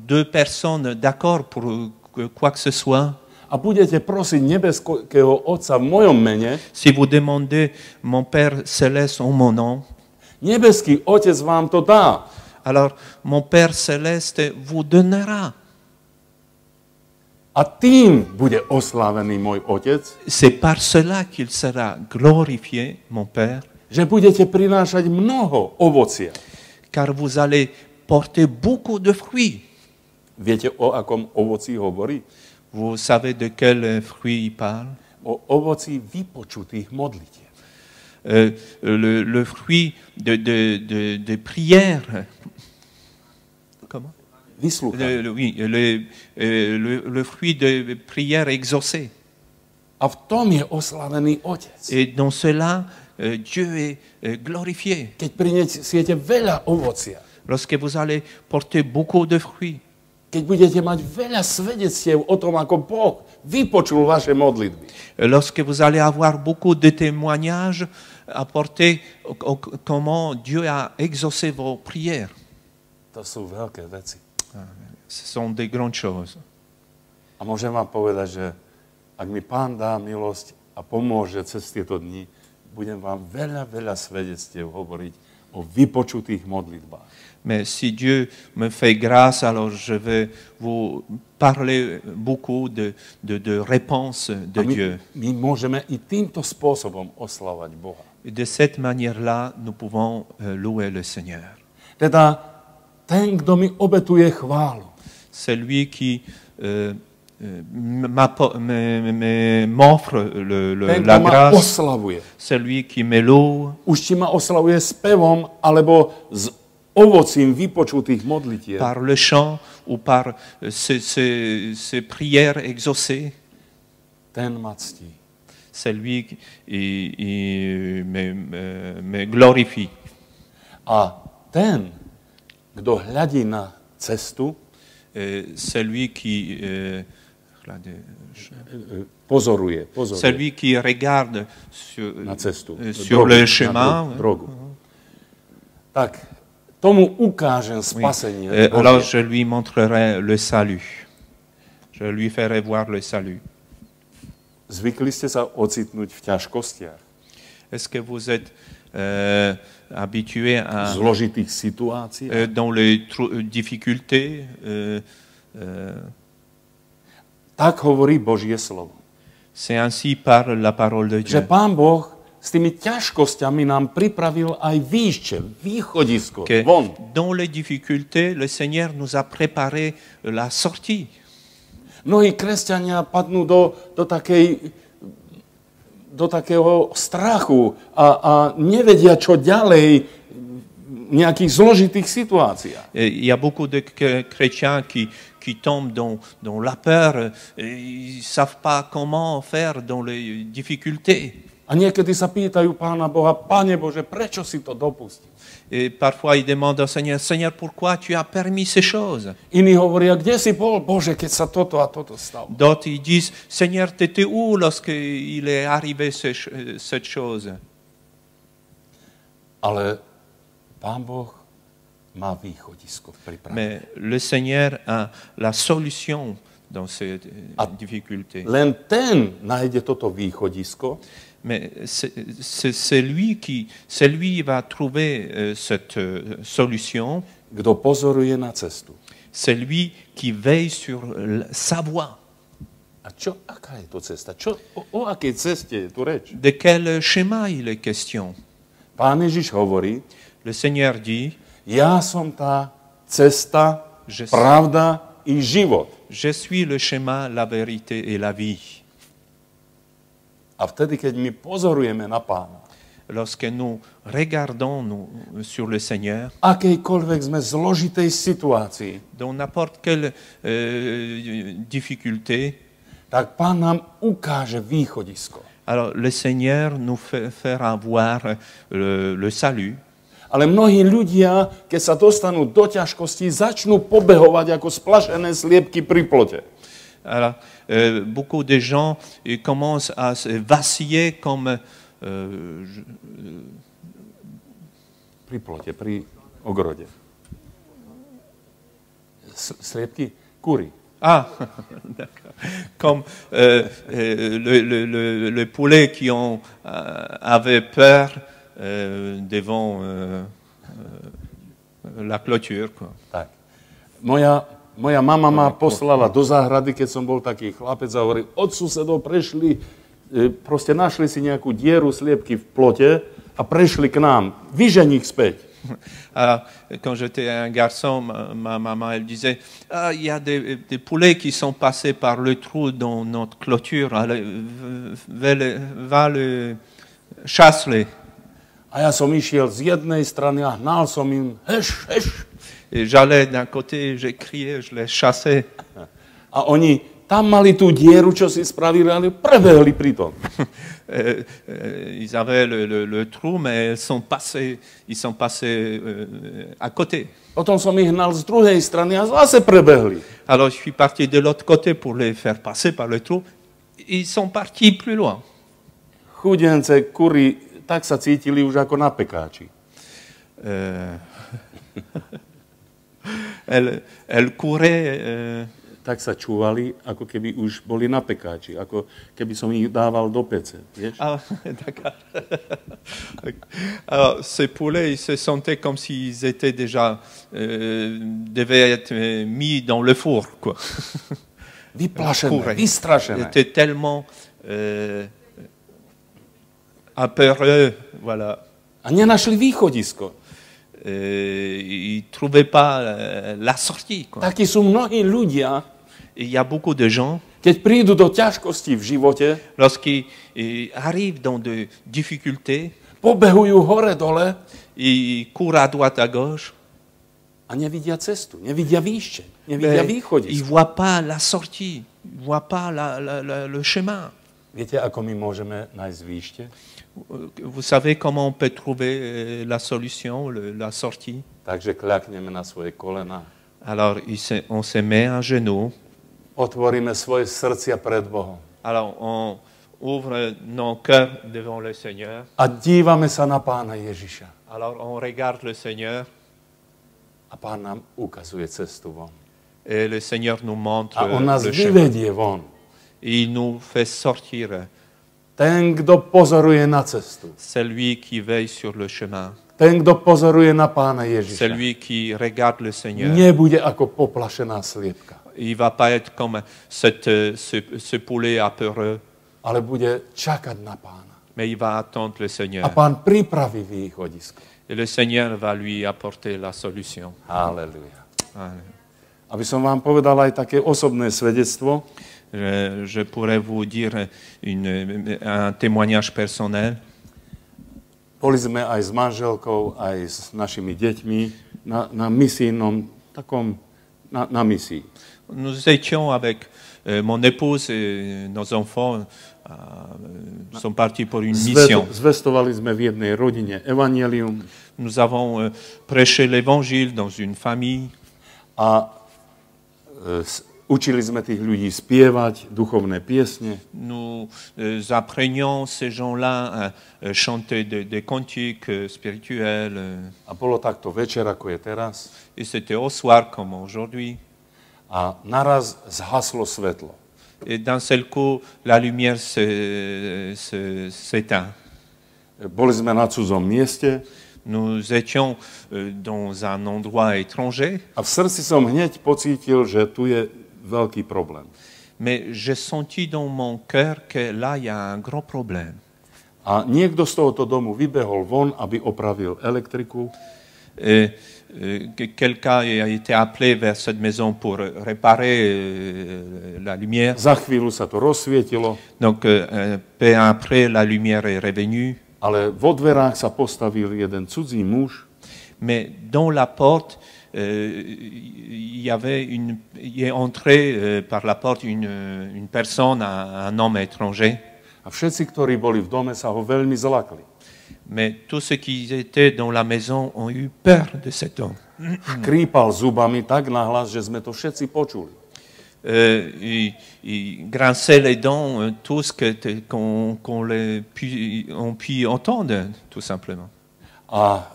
deux personnes d'accord pour quoi que ce soit, a budete prosiť nebeského Otca v mojom mene, si vous demandez mon Père céleste en mon nom, nebeský Otec vám to dá. alors mon Père céleste vous donnera. A tým bude oslávený môj Otec, C'est par cela qu'il sera glorifié, mon Père, že budete prinášať mnoho ovocia. car vous allez porter beaucoup de fruits. Viete, o akom ovoci hovorí? Vous savez de quel fruit il parle? O ovoci vypočutých modlitieb. Le fruit de prière. Comment? Vyslúchané. Oui, le fruit de prière exaucée. A v tom je oslavený Otec. Et dans cela, Dieu est glorifié. Keď prinesiete veľa ovocia, Lorsque vous allez porter beaucoup de fruits, keď budete mať veľa svedectiev o tom, ako Boh vypočul vaše modlitby, lorsque vous allez avoir beaucoup de témoignages à porter comment Dieu a exaucé vos prières. to sú veľké veci. Ce sont des grandes choses. A môžem vám povedať, že ak mi Pán dá milosť a pomôže cez tieto dni, budem vám veľa svedectiev hovoriť o vypočutých modlitbách. Mais si Dieu me fait grâce, alors je vais vous parler beaucoup de réponses de Dieu. My môžeme i týmto spôsobom oslavovať Boha. Et de cette manière-là, nous pouvons louer le Seigneur. Teda ten, kto mi obetuje chválu, Celui qui m'offre ten, la kto ma grâce, oslavuje. celui qui me loue, Už či ma oslavuje spevom, alebo s ovocím vypočutých modlitieb. par le chant ou par ces prières exaucées, Ten ma ctí. c'est lui qui me glorifie. A ten, kto hľadí na cestu, Celui qui pozoruje. celui qui regarde sur, Na cestu. sur le chemin. Drogu. Tak, tomu ukážem spasenie. Alors Božie. je lui montrerai le salut. Je lui ferai voir le salut. Zvykli ste sa ocitnúť v ťažkostiach, Est-ce que vous êtes habitué v à, zložitých situáciách? dans les difficultés Tak hovorí Božie slovo. C'est ainsi par la parole de Že Dieu. Pán Boh s tými ťažkosťami nám pripravil aj výšče, východisko, Que von. dans les difficultés, le Seigneur nous a préparé la sortie. Mnohí kresťania padnú do takého strachu a nevedia, čo ďalej v nejakých zložitých situáciách. Et il y a beaucoup de chrétiens qui tombent dans la peur, et ils ne savent pas comment faire dans les difficultés. A niekedy sa pýtajú Pána Boha, Pane Bože, prečo si to dopustil? Et parfois ils demandent au Seigneur, Seigneur, pourquoi tu as permis ces choses? Iní hovoria, kde si bol, Bože, keď sa toto a toto stalo? D'autres ils disent, Seigneur, tu étais où lorsqu'il est arrivé cette chose? Ale Pán Boh má východisko pripravené. Mais le Seigneur a la solution dans ces difficultés. Len ten nájde toto východisko, Mais c'est lui qui va trouver cette solution. kto pozoruje na cestu. C'est lui qui veille sur sa voie. A aká je to cesta? O akej ceste je tu reč? De quel schéma il est question? Pán Ježiš hovorí, Le Seigneur dit, ja som tá cesta, Je- pravda i život. je suis le chemin, la vérité et la vie. A vtedy, keď my pozorujeme na Pána, Lorsque nous regardons sur le Seigneur, akejkoľvek sme zložitej situácii, dans n'importe quelle difficulté, tak Pán nám ukáže východisko. alors le Seigneur nous fera voir le salut. Ale mnohí ľudia, keď sa dostanú do ťažkostí, začnú pobehovať ako splašené sliepky pri plote. Alors, beaucoup de gens commencent à se vaciller comme Pri plote, pri ogrode. Sliepky? Kúry. d'accord. Comme le poulet qui avait peur devant la clôture. Quoi. Tak. Moja mama ma poslala do záhrady, keď som bol taký chlapec a hovorí, od susedov prešli, proste našli si nejakú dieru sliepky v plote a prešli k nám. Vyžeň ich späť. Alors, quand j'étais un garçon, ma maman, elle disait, ah, il y a des poulets qui sont passés par le trou dans notre clôture, allez, chasse-les. A ja som išiel z jednej strany a hnal som im, heš, heš. Et j'allais d'un côté, j'ai crié, je les chassais. A oni tam mali tú dieru, čo si spravili, ale prebehli pri tom. Ils avaient le trou, mais ils sont passés à côté. Potom som ich hnal z druhej strany a zase prebehli. Alors je suis parti de l'autre côté pour les faire passer par le trou. Ils sont partis plus loin. Chudence, kuri, tak sa cítili už ako na pekáči. Elle courait. Tak sa čúvali, ako keby už boli na pekáči, ako keby som ich dával do pece. Vieš? Ah, d'accord. Alors, ces poulets, ils se sentaient comme s'ils étaient déjà devaient être mis dans le four, quoi. Vyplašené, Ils vystrašené. étaient tellement apeureux, voilà. A nenašli východisko. Ils ne trouvaient pas la sortie, quoi. Takí sú mnohí ľudia, Et il y a beaucoup de gens, keď prídu do ťažkostí v živote, lorsqu'ils arrivent dans des difficultés, pobehujú hore-dole ils courent à droite, à gauche, a nevidia cestu, nevidia výšče, nevidia ils ne východisko. voient pas la sortie, ils ne voient pas le chemin. Viete, ako my môžeme nájsť výšte? Vous savez comment on peut trouver la solution, la sortie? Takže kľakneme na svoje kolena. Alors, on se met à genoux. Otvoríme svoje srdcia pred Bohom. Alors, on ouvre nos cœurs devant le Seigneur. A dívame sa na Pána Ježiša. Alors, on regarde le Seigneur. A Pán nám ukazuje cestu von. Et le Seigneur nous montre A on nás le chemin. vyvedie von. Il nous fait sortir. Ten, kto pozoruje na cestu. Celui qui veille sur le chemin. Ten, kto pozoruje na Pána Ježiša. Celui qui regarde le Seigneur. Nebude ako poplašená sliepka. Il ne va pas être comme ce poulet apeureux, Ale bude čakať na Pána. mais il va attendre le Seigneur. A Pán pripraví východisko. Et le Seigneur va lui apporter la solution. Halleluja. Amen. Aby som vám povedal aj také osobné svedectvo. Je pourrais vous dire un témoignage personnel. Boli sme aj s manželkou, aj s našimi deťmi na misijnom, na misii. Nous étions avec mon épouse et nos enfants sont partis pour une mission. Zvestovali sme v jednej rodine evanjelium. Nous avons prêché l'évangile dans une famille. A učili sme tých ľudí spievať duchovné piesne. Nous apprenions ces gens-là à chanter des cantiques spirituels. A bolo takto večer, ako je teraz. Et c'était au soir comme aujourd'hui. A naraz zhaslo svetlo. Et d'un seul coup, la lumière s'éteint. Boli sme na cudzom mieste. Nous étions dans un endroit étranger. A v srdci som hneď pocítil, že tu je veľký problém. Mais j'ai senti dans mon cœur que là, il y a un grand problème. A niekto z tohoto domu vybehol von, aby opravil elektriku. Quelqu'un a été appelé vers cette maison pour réparer la lumière. Za chvíľu sa to rozsvietilo. Donc, peu après, la lumière est revenue. Ale vo dverách sa postavil jeden cudzí muž. Mais dans la porte, il est entré par la porte une personne, un homme étranger. A všetci, ktorí boli v dome, sa ho veľmi zlakli. Mais tous ceux qui étaient dans la maison ont eu peur de cet homme. Škrípal zubami tak nahlas, že sme to všetci počuli. Il grinçait les dents, tous qu'on ont pu entendre, tout simplement. A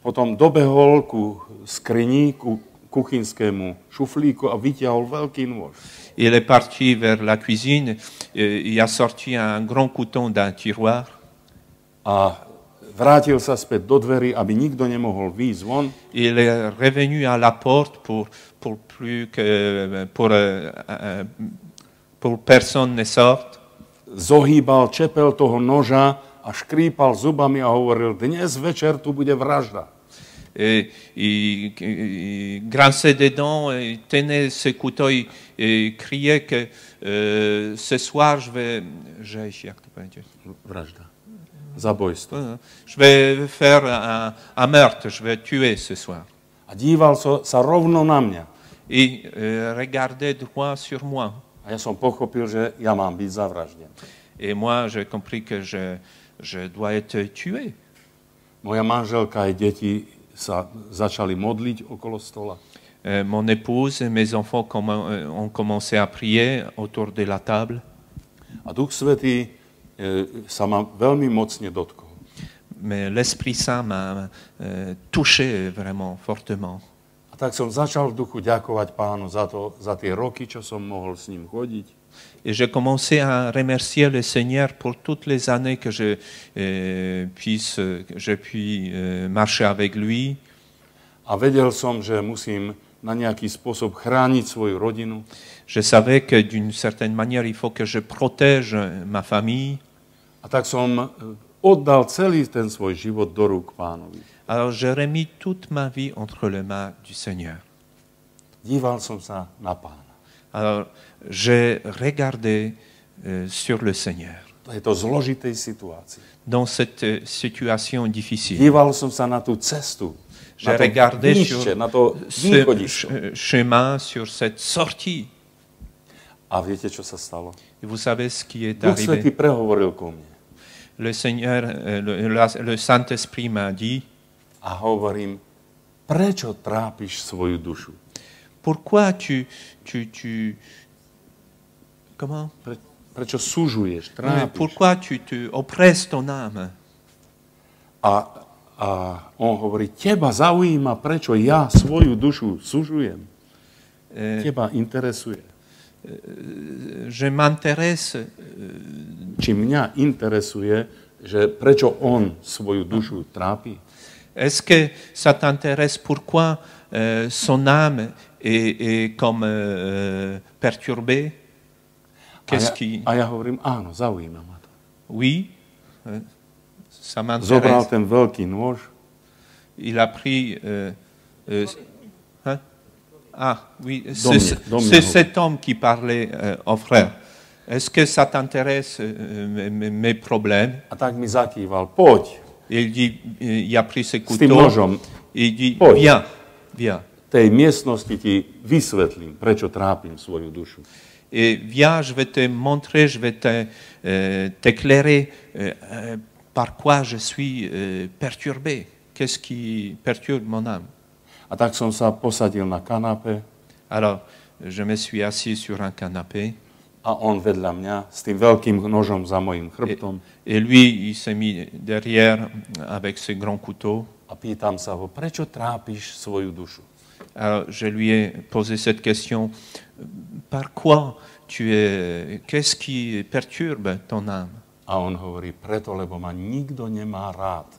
potom dobehol ku skrini, ku kuchynskému šuflíku a vytiahol veľký nôž. Il est parti vers la cuisine, il a sorti un grand couteau d'un tiroir. A vrátil sa späť do dverí, aby nikto nemohol výjsť von. Il est revenu à la porte pour personne ne sorte. Zohýbal čepel toho noža a škrípal zubami a hovoril, dnes večer tu bude vražda. Il grinçait des dents, il tenait ce couteau et criait que ce soir Vražda. Zabojstvo. Je vais faire un meurtre, je vais tuer ce soir. A díval sa rovno na mňa. Et regardait droit sur moi. A ja som pochopil, že ja mám byť zavraždený. Et moi, j'ai compris que je dois être tué. Moja manželka aj deti sa začali modliť okolo stola. Mon épouse et mes enfants ont commencé à prier autour de la table. A Duch Svätý sa ma veľmi mocne dotkol. Mais l'Esprit Saint m'a touché vraiment fortement. A tak som začal v duchu ďakovať Pánu za tie roky, čo som mohol s ním chodiť. Et j'ai commencé à remercier le Seigneur pour toutes les années que je puis marcher avec lui. A vedel som, že musím na nejaký spôsob chrániť svoju rodinu. Je savais que d'une certaine manière, il faut que je protège ma famille. A tak som oddal celý ten svoj život do rúk Pánovi. Alors j'ai remis toute ma vie entre les mains du Seigneur. Díval som sa na Pána. Alors j'ai regardé sur le Seigneur. V tejto zložitej situácii. Dans cette situation difficile. Díval som sa na tú cestu. J'ai regardé sur na to ce východisko. chemin, sur cette sortie. A viete, čo sa stalo? Et vous savez ce qui est Duch Svätý arrivé? prehovoril ku mne. Le Seigneur, le Saint-Esprit m'a dit, A hovorím, prečo trápiš svoju dušu? pourquoi comment? Prečo súžuješ, trápiš? Pourquoi tu te oppresses ton âme? A on hovorí, teba zaujíma, prečo ja svoju dušu súžujem. Teba interesuje. Je m'intéresse, Či mňa interesuje, že prečo on svoju dušu trápi? est-ce que ça t'intéresse pourquoi son âme est comme perturbée? Qu'est-ce qui... A ja hovorím, áno, zaujíma ma to. Oui, ça Zobral m'intéresse. ten veľký nôž, Il a pris... hein? Ah, oui, Domine. c'est cet homme qui parlait au frère. Est-ce que ça t'intéresse, mes problèmes? a tak mi zakýval, poď, Et il dit, il a pris ses s tým couteaux, nožom et il dit, Oi. viens, viens. v tej miestnosti ti vysvetlím, prečo trápim svoju dušu. Et viens, je vais te montrer, je vais t'éclairer par quoi je suis perturbé. Qu'est-ce qui perturbe mon âme? A tak som sa posadil na kanápe Alors, je me suis assis sur un canapé a on vedľa mňa s tým veľkým nožom za mojim chrbtom et lui, il s'est mis derrière avec ses grands couteaux. a pýtam sa ho, prečo trápiš svoju dušu? Alors, je lui ai posé cette question, par quoi qu'est-ce qui perturbe ton âme? A on hovorí, preto, lebo ma nikto nemá rád.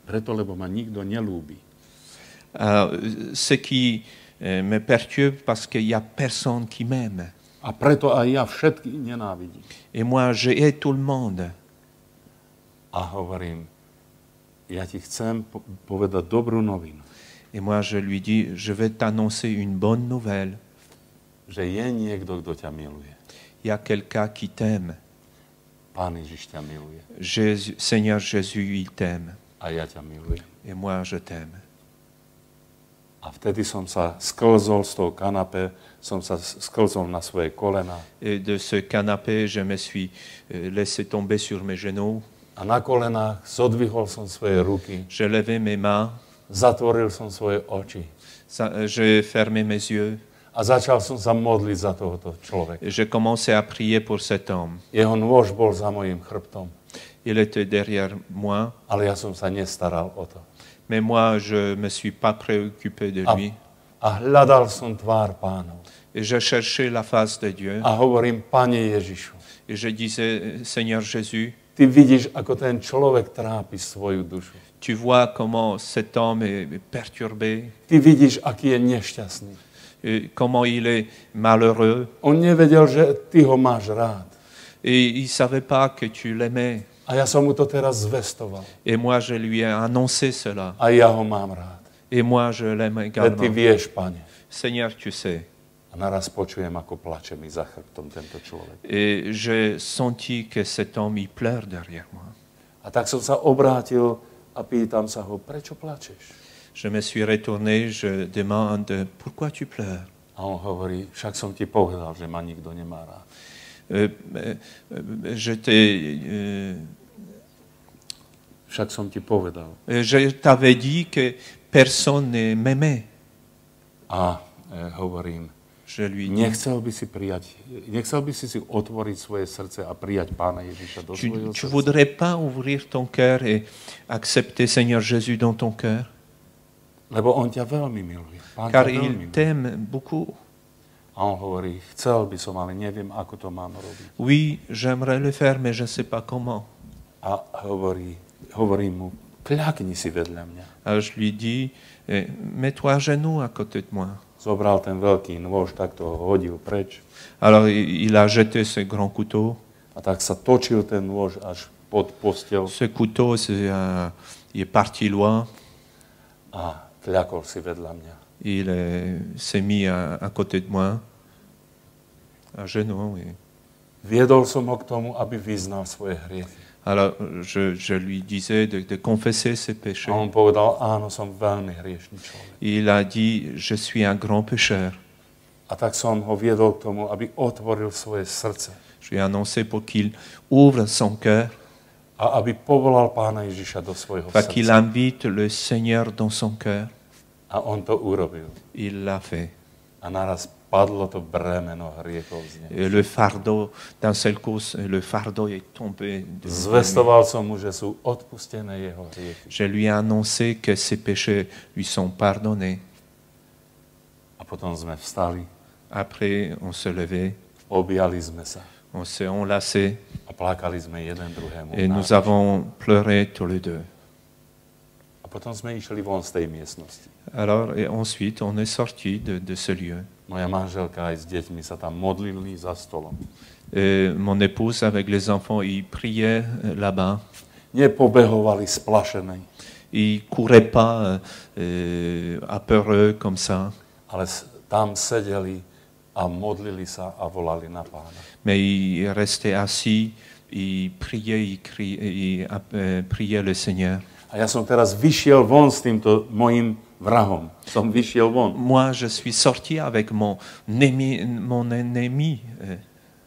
Preto, lebo ma nikto nelúbi. Alors, ce qui me perturbe parce qu'il n'y a personne qui m'aime. A preto aj ja všetkých nenávidím. Et moi, je hais tout le monde. A hovorím, ja ti chcem povedať dobrú novinu, Et moi, je lui dis, je vais t'annoncer une bonne nouvelle. že je niekto, kto ťa miluje. Il y a quelqu'un qui t'aime. Pán Ježiš ťa miluje. Seigneur Jésus, il t'aime. A ja ťa milujem. Et moi, je t'aime. A vtedy som sa sklzol z toho kanape, som sa sklzol na svoje kolena. Et de ce canapé, je me suis laissé tomber sur mes genoux. A na kolenách zodvihol som svoje ruky, J'ai levé mes mains. zatvoril som svoje oči J'ai fermé mes yeux. a začal som sa modliť za tohoto človeka. Et j'ai commencé à prier pour cet homme. Jeho nôž bol za mojim chrbtom, Il était derrière moi. ale ja som sa nestaral o to. Mais moi, je ne me suis pas préoccupé de lui. A hľadal som tvár Pánov. Et je cherchais la face de Dieu. A hovorím, Pane Ježišu, Et je disais, Seigneur Jésus, Ty vidíš, ako ten človek trápi svoju dušu. tu vois comment cet homme est perturbé, Ty vidíš, aký je nešťastný. et comment il est malheureux. On nevedel, že ty ho máš rád. Et il ne savait pas que tu l'aimais. A ja som mu to teraz zvestoval. Et moi, je lui ai annoncé cela. A ja ho mám rád. Et moi, je l'aime Veď ty également. vieš, Pane. Seigneur, tu sais. A naraz počujem, ako plače mi za chrbtom tento človek. Et j'ai senti que cet homme, il pleure derrière moi. A tak som sa obrátil a pýtam sa ho, prečo plačeš? Je me suis retourné, je demande, pourquoi tu pleures? A on hovorí, však som ti povedal, že ma nikto nemá rád. Však som ti povedal. Je t'avais dit que personne ne m'aimait. A hovorím, Je lui dis, nechcel by si otvoriť svoje srdce a prijať Pána Ježiša do svojho tu srdca? voudrais pas ouvrir ton cœur et accepter Seigneur Jésus dans ton cœur? Lebo on ťa veľmi miluje. Pán Car ťa veľmi il miluje. t'aime beaucoup. A on hovorí, chcel by som, ale neviem, ako to mám robiť. Oui, j'aimerais le faire, mais je ne sais pas comment. A hovorím mu, kľakni si vedľa mňa. Alors je lui dis, mets-toi à genoux à côté de moi. Zobral ten veľký nôž, tak to hodil preč. Alors il a jeté ce grand couteau. A tak sa točil ten nôž až pod postel Ce couteau, il est parti loin. a kľakol si vedľa mňa. Il s'est mis à côté de moi, à genoux. Oui. Viedol som ho k tomu, aby vyznal svoje hriechy. Alors je lui disais de confesser ses péchés. A on povedal, áno, som veľmi hriešný človek. Il a dit, je suis un grand pécheur. A tak som ho viedol k tomu, aby otvoril svoje srdce. Je lui ai annoncé pour qu'il ouvre son cœur, A aby povolal Pána Ježiša do svojho pour qu'il srdca. invite le Seigneur dans son cœur. A on to urobil. Il l'a fait. A naraz padlo to bremeno hriechov z neho. Et le fardeau, d'un seul coup, le fardeau est tombé de lui. Zvestoval som mu, že sú odpustené jeho hriechy. Je lui ai annoncé que ses péchés lui sont pardonnés. A potom sme vstali, Après, on se levait, objali sme sa on s'est enlacés a plakali sme jeden druhému. et nous náruč. avons pleuré tous les deux. A potom sme išli von z tej miestnosti. Alors, et ensuite, on est sorti de ce lieu. Moja manželka aj s deťmi sa tam modlili za stolom. Et mon épouse, avec les enfants, ils priaient là-bas. Nepobehovali splašenej, Ils ne couraient pas apeureux comme ça, ale tam sedeli a modlili sa a volali na Pána. mais ils restaient assis, ils priaient, priaient le Seigneur. A ja som teraz vyšiel von s týmto mojim vrahom. Som vyšiel von. Moi, je suis sorti avec mon ennemi.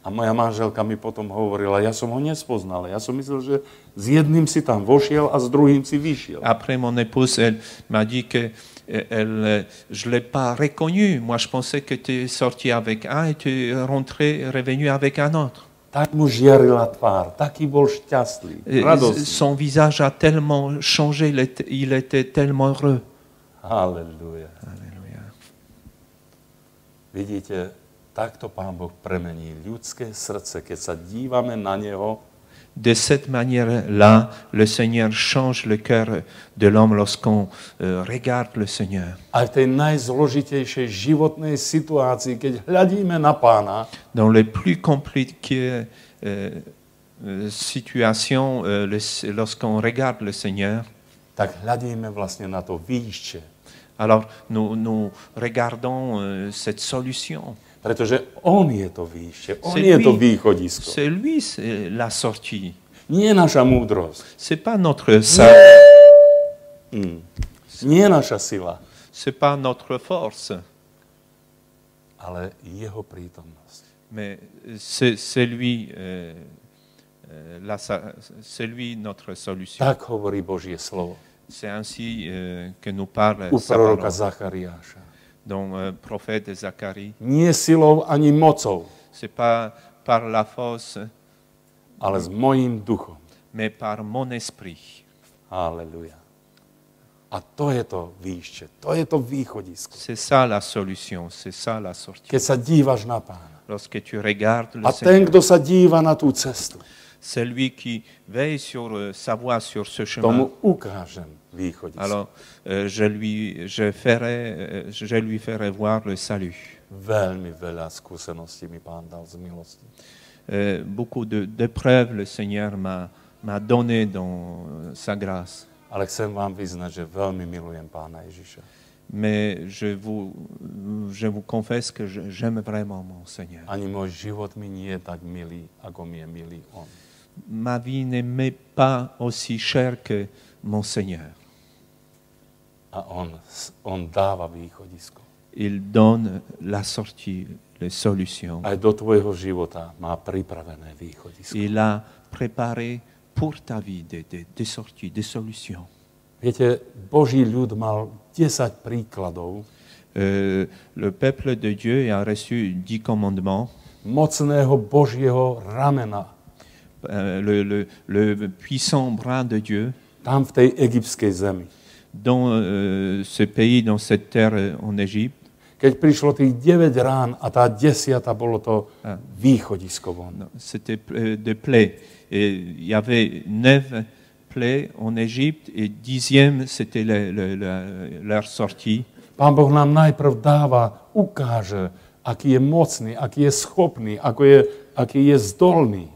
A moja manželka mi potom hovorila, ja som ho nespoznal. Ja som myslel, že s jedným si tam vošiel a s druhým si vyšiel. Après, mon épouse, elle m'a dit que je ne l'ai pas reconnu. Moi, je pensais que tu es sorti avec un et tu es rentré, revenu avec un autre. Tak mu žiarila tvár, taký bol šťastný, radostný. Son visage a tellement changé, il était tellement heureux. Halleluja. Alléluia. Vidíte, takto Pán Boh premení ľudské srdce, keď sa dívame na Neho. De cette manière-là, le Seigneur change le cœur de l'homme lorsqu'on regarde le Seigneur. Aj v tej najzložitejšej životnej situácii, keď hľadíme na Pána, Dans les plus compliquées situations, lorsqu'on regarde le Seigneur, tak hľadíme vlastne na to výšče. alors nous regardons cette solution. Pretože On je to výšče, On C'est je to lui. východisko. C'est lui, c'est la sortie. Nie naša múdrosť, C'est pas notre salut, nie naša sila, c'est pas notre force, ale Jeho prítomnosť. mais c'est lui, c'est lui notre solution. Tak hovorí Božie slovo. C'est ainsi que nous parle U sa proroka parole. Zachariáša. Dans prophète Zacharie. Nie silou ani mocou, C'est pas par la force, ale s mojím duchom. mais par mon esprit. Halleluja. A to je to výšče, to je to východisko. C'est ça la solution, c'est ça la sortie. Keď sa dívaš na Pána. Lorsque tu regardes le A ten, Seigneur, kto sa díva na tú cestu, celui qui veille sur sa voie, sur ce chemin, tomu ukážem východisko. alors je lui ferai voir le salut. Veľmi veľa skúseností mi Pán dal z milosti. Beaucoup d'épreuves le Seigneur m'a donné dans sa grâce. Ale chcem vám vyznať, že veľmi milujem Pána Ježiša. Mais je vous confesse que j'aime vraiment mon Seigneur. Ani môj život mi nie je tak milý, ako mi je milý On. Ma vie n'est pas aussi chère que mon Seigneur. A on dáva východisko. Il donne la sortie, les solutions. Aj do tvojho života má pripravené východisko. Il a préparé pour ta vie des sorties, des solutions. Viete, Boží ľud mal 10 príkladov Le peuple de Dieu a reçu 10 commandements. mocného Božieho ramena Le puissant bras de Dieu tam v tej egyptskej zemi. dans ce pays, dans cette terre en Égypte. Keď prišlo tých 9 rán a tá 10. bolo to východisko von. C'était de plaies. Et il y avait 9 plaies en Égypte et 10e, c'était leur sortie. Pán Boh nám najprv ukáže, aký je mocný, aký je schopný, aký je zdolný.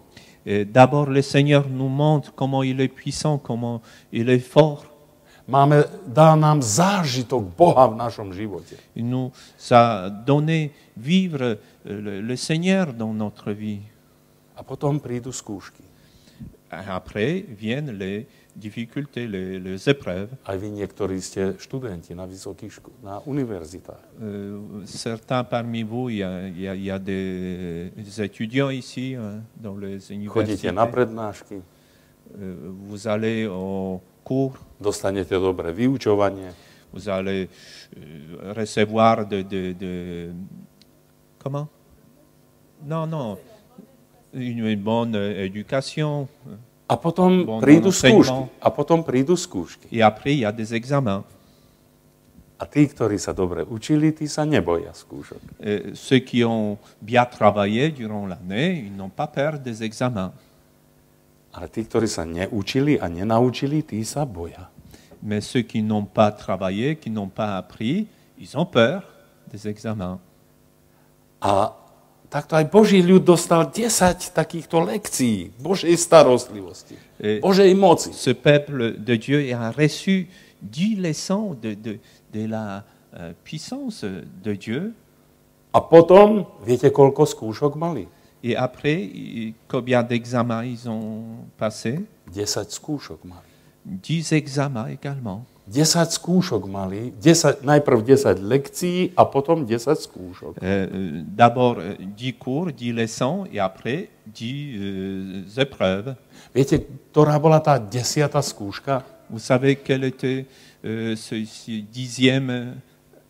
D'abord, le Seigneur nous montre comment il est puissant, comment il est fort. Dá nám zážitok Boha v našom živote. Il nous a donné vivre le Seigneur dans notre vie. A potom prídu skúšky. après viennent les difficultés, les épreuves. Aj vy niektorí ste študenti na na univerzitách. Certains parmi vous, il y a des étudiants ici dans les Chodíte universités. na prednášky, Vous allez au cours, dostanete dobré vyučovanie, vous allez recevoir comment? Non, une bonne éducation. a potom Bon, prídu enseignement. skúšky. A potom prídu skúšky. Et après, il y a des examens. A tí, ktorí sa dobre učili, tí sa neboja skúšok. Ceux qui ont bien travaillé durant l'année, ils n'ont pas peur des examens. Ale tí, ktorí sa neučili a nenaučili, tí sa boja. Mais ceux qui n'ont pas travaillé, qui n'ont pas appris, ils ont peur des examens. A takto aj Boží ľud dostal 10 takýchto lekcií Božej starostlivosti, Božej moci. Ce peuple de Dieu a reçu 10 leçons de la puissance de Dieu. A potom, viete, koľko skúšok mali? Et après, combien d'examens ils ont passé? 10 skúšok mali. 10 examens également. 10 skúšok mali, najprv 10 lekcií a potom 10 skúšok. D'abord 10 cours, 10 leçons et après 10 épreuves. Viete, ktorá bola tá 10. skúška? Vous savez quelle était ce 10e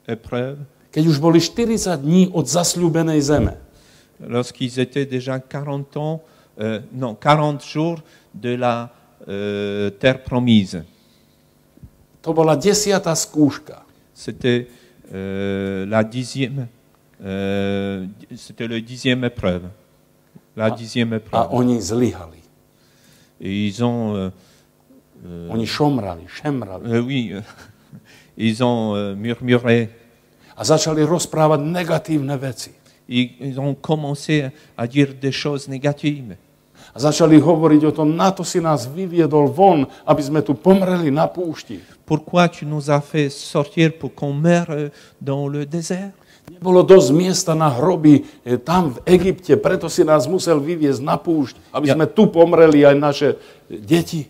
épreuve? Keď už boli 40 dní od zasľúbenej zeme. Lorsqu'ils étaient déjà 40 jours de la terre promise. To bola 10. skúška. C'était la 10e, c'était le 10e épreuve. La 10e A épreuve. oni zlyhali. Et ils ont, Oni šemrali. oui, ils ont murmuré. A začali rozprávať negatívne veci. Ils ont commencé à dire des choses négatives. A začali hovoriť o tom, na to si nás vyviedol von, aby sme tu pomreli na púšti. Pourquoi tu nous as fait sortir pour qu'on meure dans le désert? Nebolo dosť miesta na hroby tam v Egypte, preto si nás musel vyviezť na púšť, aby sme tu pomreli aj naše deti.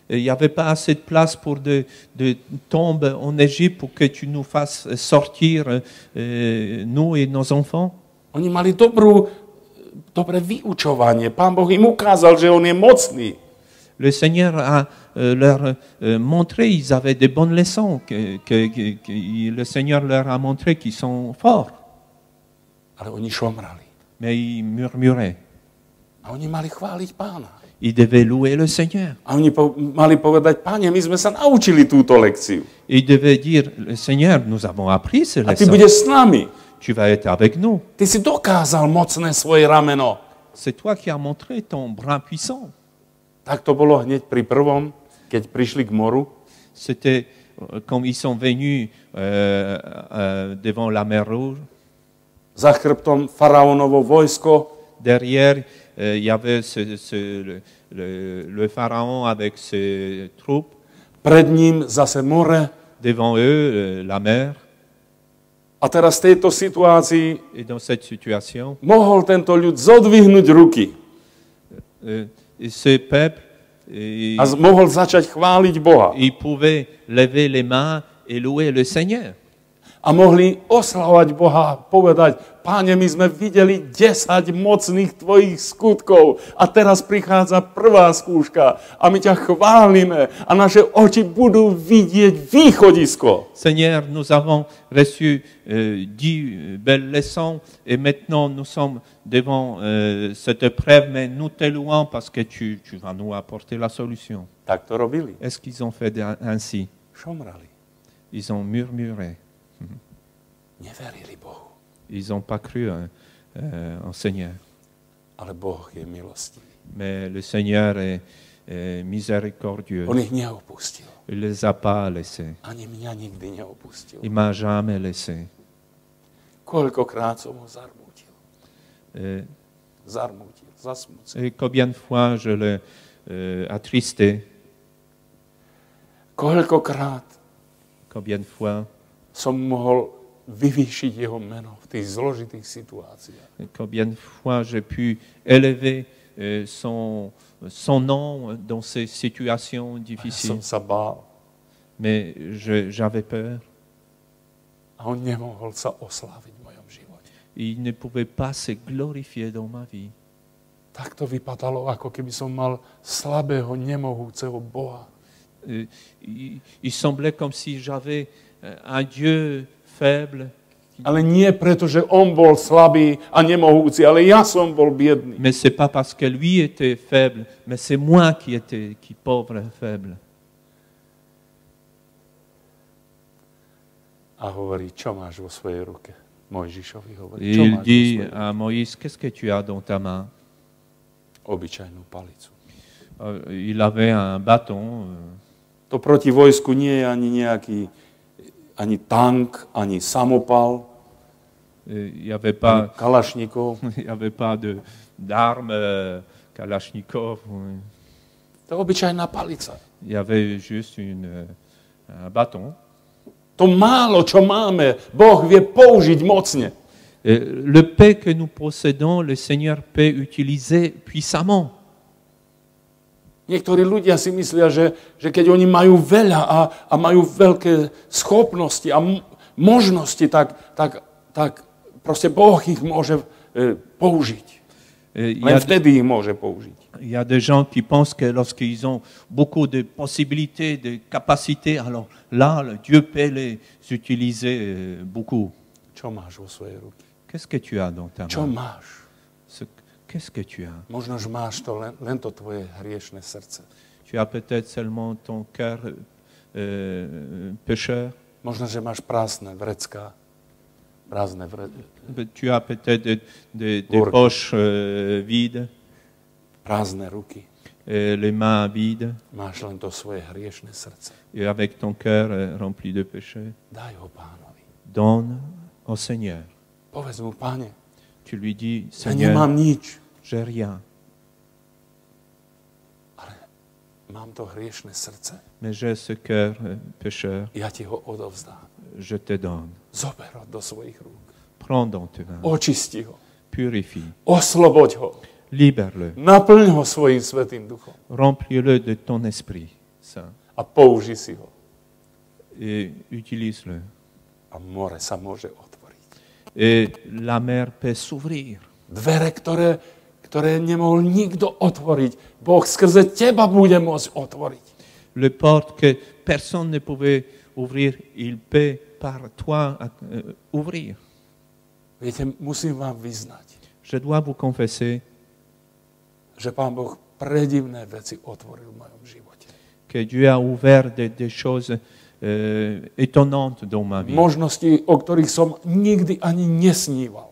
Il n'y avait pas assez de place pour de tombes en Égypte pour que tu nous fasses sortir, nous et nos enfants. Oni mali dobré vyučovanie. Pán Boh im ukázal, že on je mocný. Le Seigneur a leur montré, ils avaient des bonnes leçons, que le Seigneur leur a montré qu'ils sont forts. Ale oni šomrali. Mais ils murmuraient. A oni mali chváliť Pána. Ils devaient louer le Seigneur. A oni mali povedať, Páne, my sme sa naučili túto lekciu. Ils devaient dire, le Seigneur, nous avons appris ces A ty leçons. budeš s nami. Tu vas être avec nous. Ty si dokázal mocné svoje rameno. C'est toi qui as montré ton bras puissant. Tak to bolo hneď pri prvom, keď prišli k moru. C'était comme ils sont venus devant la mer Rouge. Za chrbtom faraónovo vojsko. Derrière, il y avait le pharaon avec ses troupes. Pred ním zase more. Devant eux, la mer. A teraz v tejto situácii Et dans cette situation, mohol tento ľud zodvihnúť ruky. ce peuple, A mohol začať chváliť Boha. il pouvait lever les mains et louer le Seigneur. A mohli oslavovať Boha, povedať, Páne, my sme videli 10 mocných tvojich skutkov a teraz prichádza prvá skúška a my ťa chválime a naše oči budú vidieť východisko. Seigneur, nous avons reçu 10 belles leçons et maintenant nous sommes devant cette épreuve, mais nous te louons parce que tu vas nous apporter la solution. Tak to robili. Est-ce qu'ils ont fait ainsi? Šomrali. Ils ont murmuré. Neverili Bohu. Ils n'ont pas cru en Seigneur. Ale Boh je milostivý. Mais le Seigneur est miséricordieux. On ich neopustil. Il ne les a pas laissés. Ani mňa nikdy neopustil. Il ne m'a jamais laissé. Koľkokrát som ho zarmútil. Zasmucil. Et combien de fois je l'ai attristé? Koľkokrát Combien de fois? som mohol vyvýšiť jeho meno v tých zložitých situáciách. Combien de fois j'ai pu élever son nom dans ces situations A ja difficiles. som sa bál. Mais j'avais peur. A on nemohol sa osláviť v mojom živote. Il ne pouvait pas se glorifier dans ma vie. Tak to vypadalo, ako keby som mal slabého, nemohúceho Boha. Il semblait comme si j'avais un Dieu faible. Ale nie preto, že on bol slabý a nemohúci, ale ja som bol biedný. Mais c'est pas parce que lui était faible, mais c'est moi qui étais pauvre et faible. A hovorí, čo máš vo svojej ruke? Mojžišovi hovorí, Et čo il máš vo dit svojej ruke? à Moïse, qu'est-ce que tu as dans ta main? Obyčajnú palicu. Il avait un bâton. To proti vojsku nie je ani nejaký, ani tank, ani samopal, Il n'y avait ani pas, kalašníkov. il y avait pas d'armes Kalachnikov. To je obyčajná palica. Il y avait juste un bâton. To málo, čo máme, Boh vie použiť mocne. Et le paix que nous possédons, le Seigneur peut utiliser puissamment. Niektorí ľudia si myslia, že keď oni majú veľa a majú veľké schopnosti a možnosti, tak proste Boh ich môže použiť. Len vtedy ich môže použiť. Il y a des gens qui pensent que lorsqu'ils ont beaucoup de possibilités, de capacités, alors là, le Dieu peut les utiliser beaucoup. Čo máš vo svojej ruke? Qu'est-ce que tu as dans ta Čo main? máš? Qu'est-ce que tu as? Možno, že máš to len to tvoje hriešne srdce. Tu as peut-être seulement ton cœur pécheur. Možno, že máš prázdne vrecká. Tu as peut-être des Gourky. poches vides, Prázdne ruky. les mains vides, Máš len to svoje hriešne srdce. et avec ton cœur rempli de péché. Daj ho Pánovi. Donne au Seigneur. Povedz mu, Pane, Tu lui dis, ja nemám Seigneur, nič, j'ai rien, ale mám to hriešne srdce. mais j'ai ce cœur pécheur, Ja ti ho odovzdám. je te donne. Zober ho do svojich rúk. Prends dans tes mains, Očisti ho. purifie, Osloboď ho. libère-le, Naplň ho svojím Svätým Duchom. remplis-le de ton Esprit Saint A použi si ho. et utilise-le. A more sa môže otvoriť. Et la mer peut s'ouvrir. Dvere, ktoré nemohol nikto otvoriť, Boh skrze teba bude môcť otvoriť. Le porte que personne ne pouvait ouvrir, il peut par toi ouvrir. Viete, musím vám vyznať, Je dois vous confesser že Pán Boh predivné veci otvoril v mojom živote. que Dieu a ouvert des choses étonnantes dans ma vie. Možnosti, o ktorých som nikdy ani nesníval.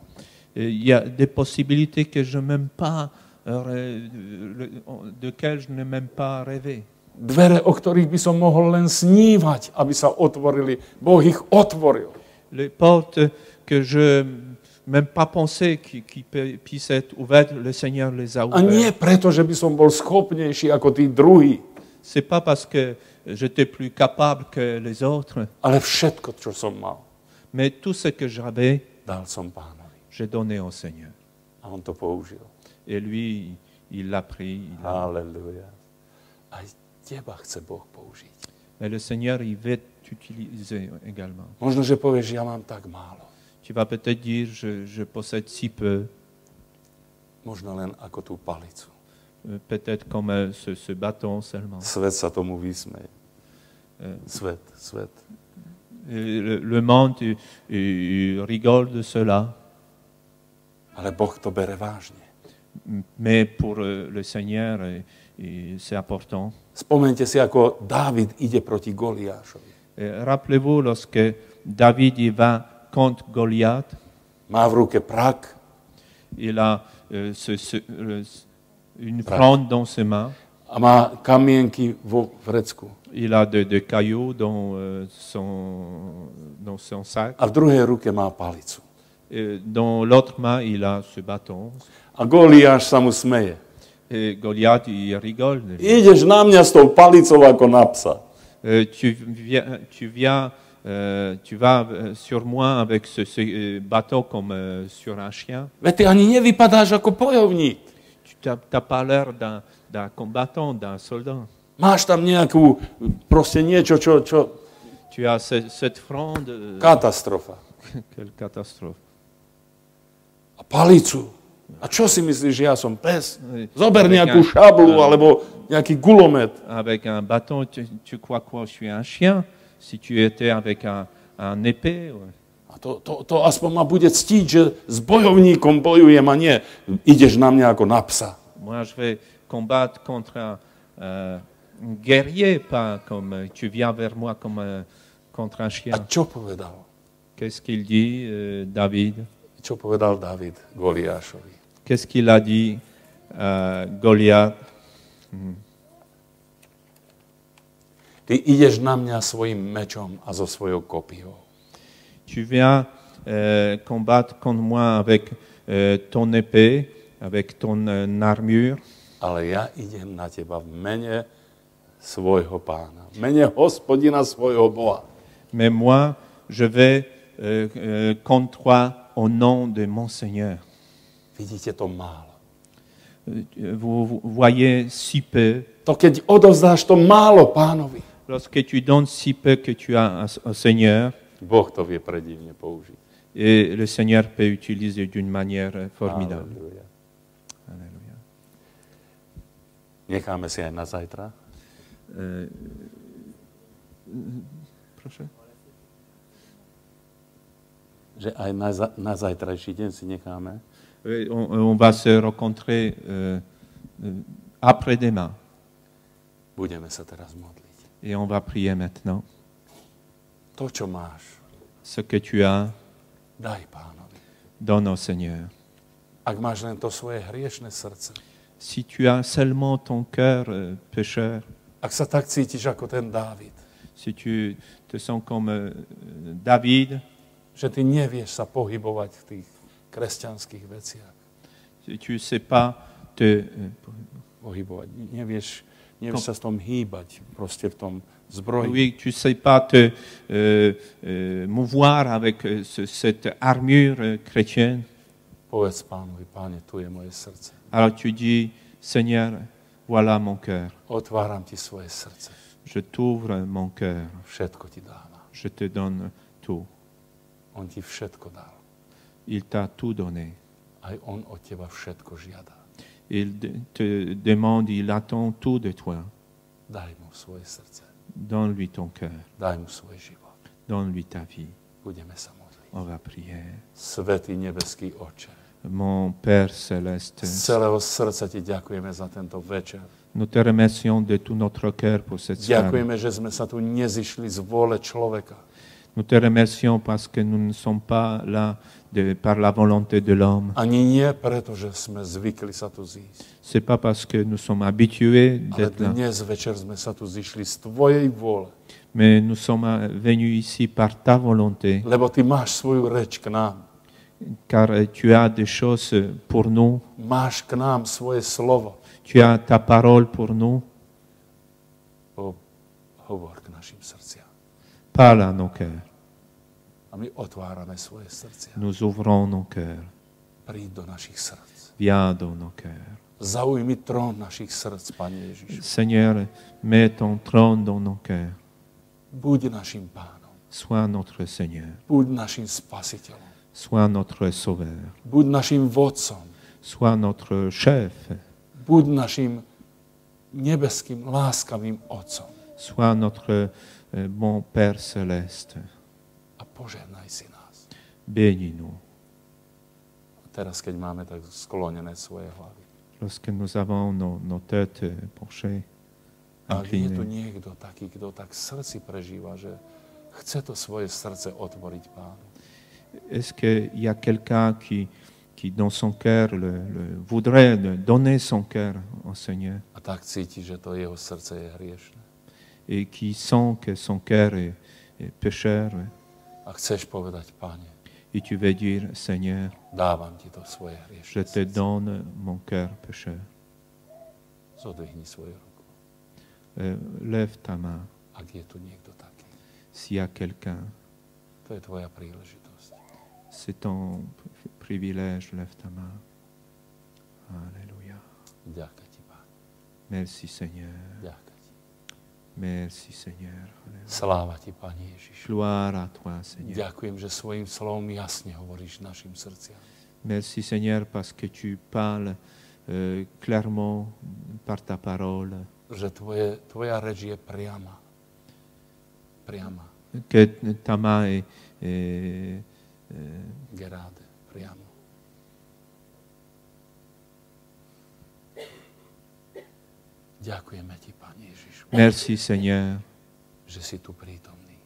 Il y a des possibilités que je n'ai même pas, desquelles je n'ai même pas rêvé. Dvere, o ktorých by som mohol len snívať, aby sa otvorili. Boh ich otvoril. Les portes que je même pas pensé qui puissent être ouvertes, le Seigneur les a A nie ouvertes. preto, že by som bol schopnejší ako tí druhí, C'est pas parce que j'étais plus capable que les autres, ale všetko, čo som mal, mais tout ce que j'avais, dal som Pánovi. j'ai donné au Seigneur. A on to použil. Et lui, il l'a pris. Halleluja. Aj teba chce Boh použiť. Mais le Seigneur, il veut t'utiliser également. Možno, že povieš, ja mám tak málo. Tu vas peut-être dire, je possède si peu, Možno len ako tú palicu. peut-être comme ce bâton seulement. Svet sa tomu vysmeje. Euh, Svet. Le monde il rigole de cela, Ale Boh to bere vážne. mais pour le Seigneur, c'est important. Spomeňte si, ako Dávid ide proti Goliášovi. Rappelez-vous, lorsque David y va contre Goliath, Má v ruke prak il a une fronde dans ses mains, a má kamienky vo vrecku. il a de cailloux dans son sac. A v druhej ruke má palicu. Et dans l'autre main, il a ce bâton. A Goliáš sa mu smeje. Et Goliath, il rigole. Ideš na mňa s tou palicou ako na psa. Tu vas sur moi avec ce bateau comme sur un chien. Veď ty ani nevypadáš ako bojovník. Tu n'as pas l'air d'un combattant, d'un soldat. Máš tam nejakú, proste niečo, čo Tu as cette fronde. katastrofa. Quelle catastrophe. A palicu. A čo si myslíš, že ja som pes? Oui. Zober Avec nejakú un- šablu alebo nejaký gulomet. Avec un bâton, tu crois quoi? Je suis un chien. Si tu étais avec un épée. Ouais. A to aspoň ma bude ctiť, že s bojovníkom bojujem a nie ideš na mňa ako na psa. Moi, je vais combattre contre un guerrier, pas comme tu viens vers moi comme contre un A chien. čo povedal? Qu'est-ce qu'il dit, David? Čo povedal David Goliášovi? Qu'est-ce qu'il a dit Goliath? Ty ideš na mňa svojim mečom a so svojou kopijou. Tu viens combattre contre moi avec ton épée, avec ton armure, Ale ja idem na teba v mene svojho pána. V mene hospodina svojho Boha. mais moi, je vais contre toi au nom de mon Seigneur. Vidíte to málo. Vous voyez si peu. To keď odovzdáš to málo pánovi, Lorsque tu donnes si peu que tu as au Seigneur, Boh to vie predivne použiť. et le Seigneur peut utiliser d'une manière formidable. Halleluja. Alléluia. Necháme si aj na zajtra. Prochain. Že aj na zajtrajší deň si necháme. On va se rencontrer après-demain Budeme sa teraz modliť. et on va prier maintenant. To, čo máš, Ce que tu as, daj pánovi. donne au Seigneur. Ak máš len to svoje hriešne srdce, Si tu as seulement ton cœur pécheur, ak sa tak cítiš ako ten Dávid, si tu te sens comme David, že ty nevieš sa pohybovať v tých kresťanských veciach, si tu ne sais pas te... pohybovať, nevieš sa v tom hýbať, proste v tom zbroji. Oui, tu ne sais pas te mouvoir avec cette armure chrétienne. Povedz pánovi, Páne, tu je moje srdce. Alors tu dis, Seigneur, voilà mon cœur. Otváram ti svoje srdce. Je t'ouvre mon cœur. Všetko ti dávam. Je te donne tout. On ti všetko dal. Il t'a tout donné. Aj on od teba všetko žiada. Il te demande, il attend tout de toi. Daj mu svoje srdce. Donne-lui ton cœur. Daj mu svoj život. Donne-lui ta vie. Budeme sa modliť. On va prier. Svätý nebeský Otče, Mon Père céleste, z celého srdca ti ďakujeme za tento večer. nous te remercions de tout notre cœur pour cette soirée. Ďakujeme, že sme sa tu nezišli z vôle človeka, Nous te remercions parce que nous ne sommes pas là par la volonté de l'homme. ani nie preto, že sme zvykli sa tu zísť. C'est pas parce que nous sommes habitués Ale d'être là, dnes večer sme sa tu zišli z tvojej vôle, mais nous sommes venus ici par ta volonté, lebo ty máš svoju reč k nám. car tu as des choses pour nous, Máš k nám svoje slovo. tu as ta parole pour nous. Hovor k našim srdciam. Parle à nos cœurs. A my otvárame svoje srdcia. Nous ouvrons nos cœurs. Príď do našich srdc. Viens dans nos cœurs. Zaujmi trón našich srdc, Pane Ježišu. Seigneur, mets ton trône dans nos cœurs. Buď našim pánom. Sois notre Seigneur. Buď našim spasiteľom. Sois notre Sauveur. Buď našim vodcom. Sois notre chef. Buď našim nebeským, láskavým Otcom. Sois notre bon Père céleste. A požehnaj si nás. Bénis-nous. A teraz, keď máme tak sklonené svoje hlavy. Lorsque nous avons nos têtes penchées, Ak je tu inclinées, niekto taký, kto tak v srdci prežíva, že chce to svoje srdce otvoriť Pánu. est-ce qu'il y a quelqu'un qui dans son cœur, voudrait donner son cœur au Seigneur A tak cíti, že to jeho srdce je hriešne. et qui sent que son cœur est pécheur, A chceš povedať, Pane, et tu veux dire, Seigneur, dávam ti to svoje je hriešne te srdce. donne mon cœur pécheur. Zodvihni svoju ruku. Lève ta main Ak je tu niekto taký. s'il y a quelqu'un. To je tvoja príležitosť. C'est ton privilège, lève ta main. Alléluia. Ďakujem ti, Pane. Merci Seigneur. Ďakujem ti. Merci Seigneur. Sláva ti, Pane Ježišu. Gloire à toi Seigneur. Ďakujem, že svojim slovom jasne hovoríš našim srdciam. Merci Seigneur parce que tu parles clairement par ta parole. Že tvoja reč je priama. Priama. Que ta main est Gerade, priamo. Ďakujeme ti, Pane Ježišu, merci Seigneur že si tu prítomný.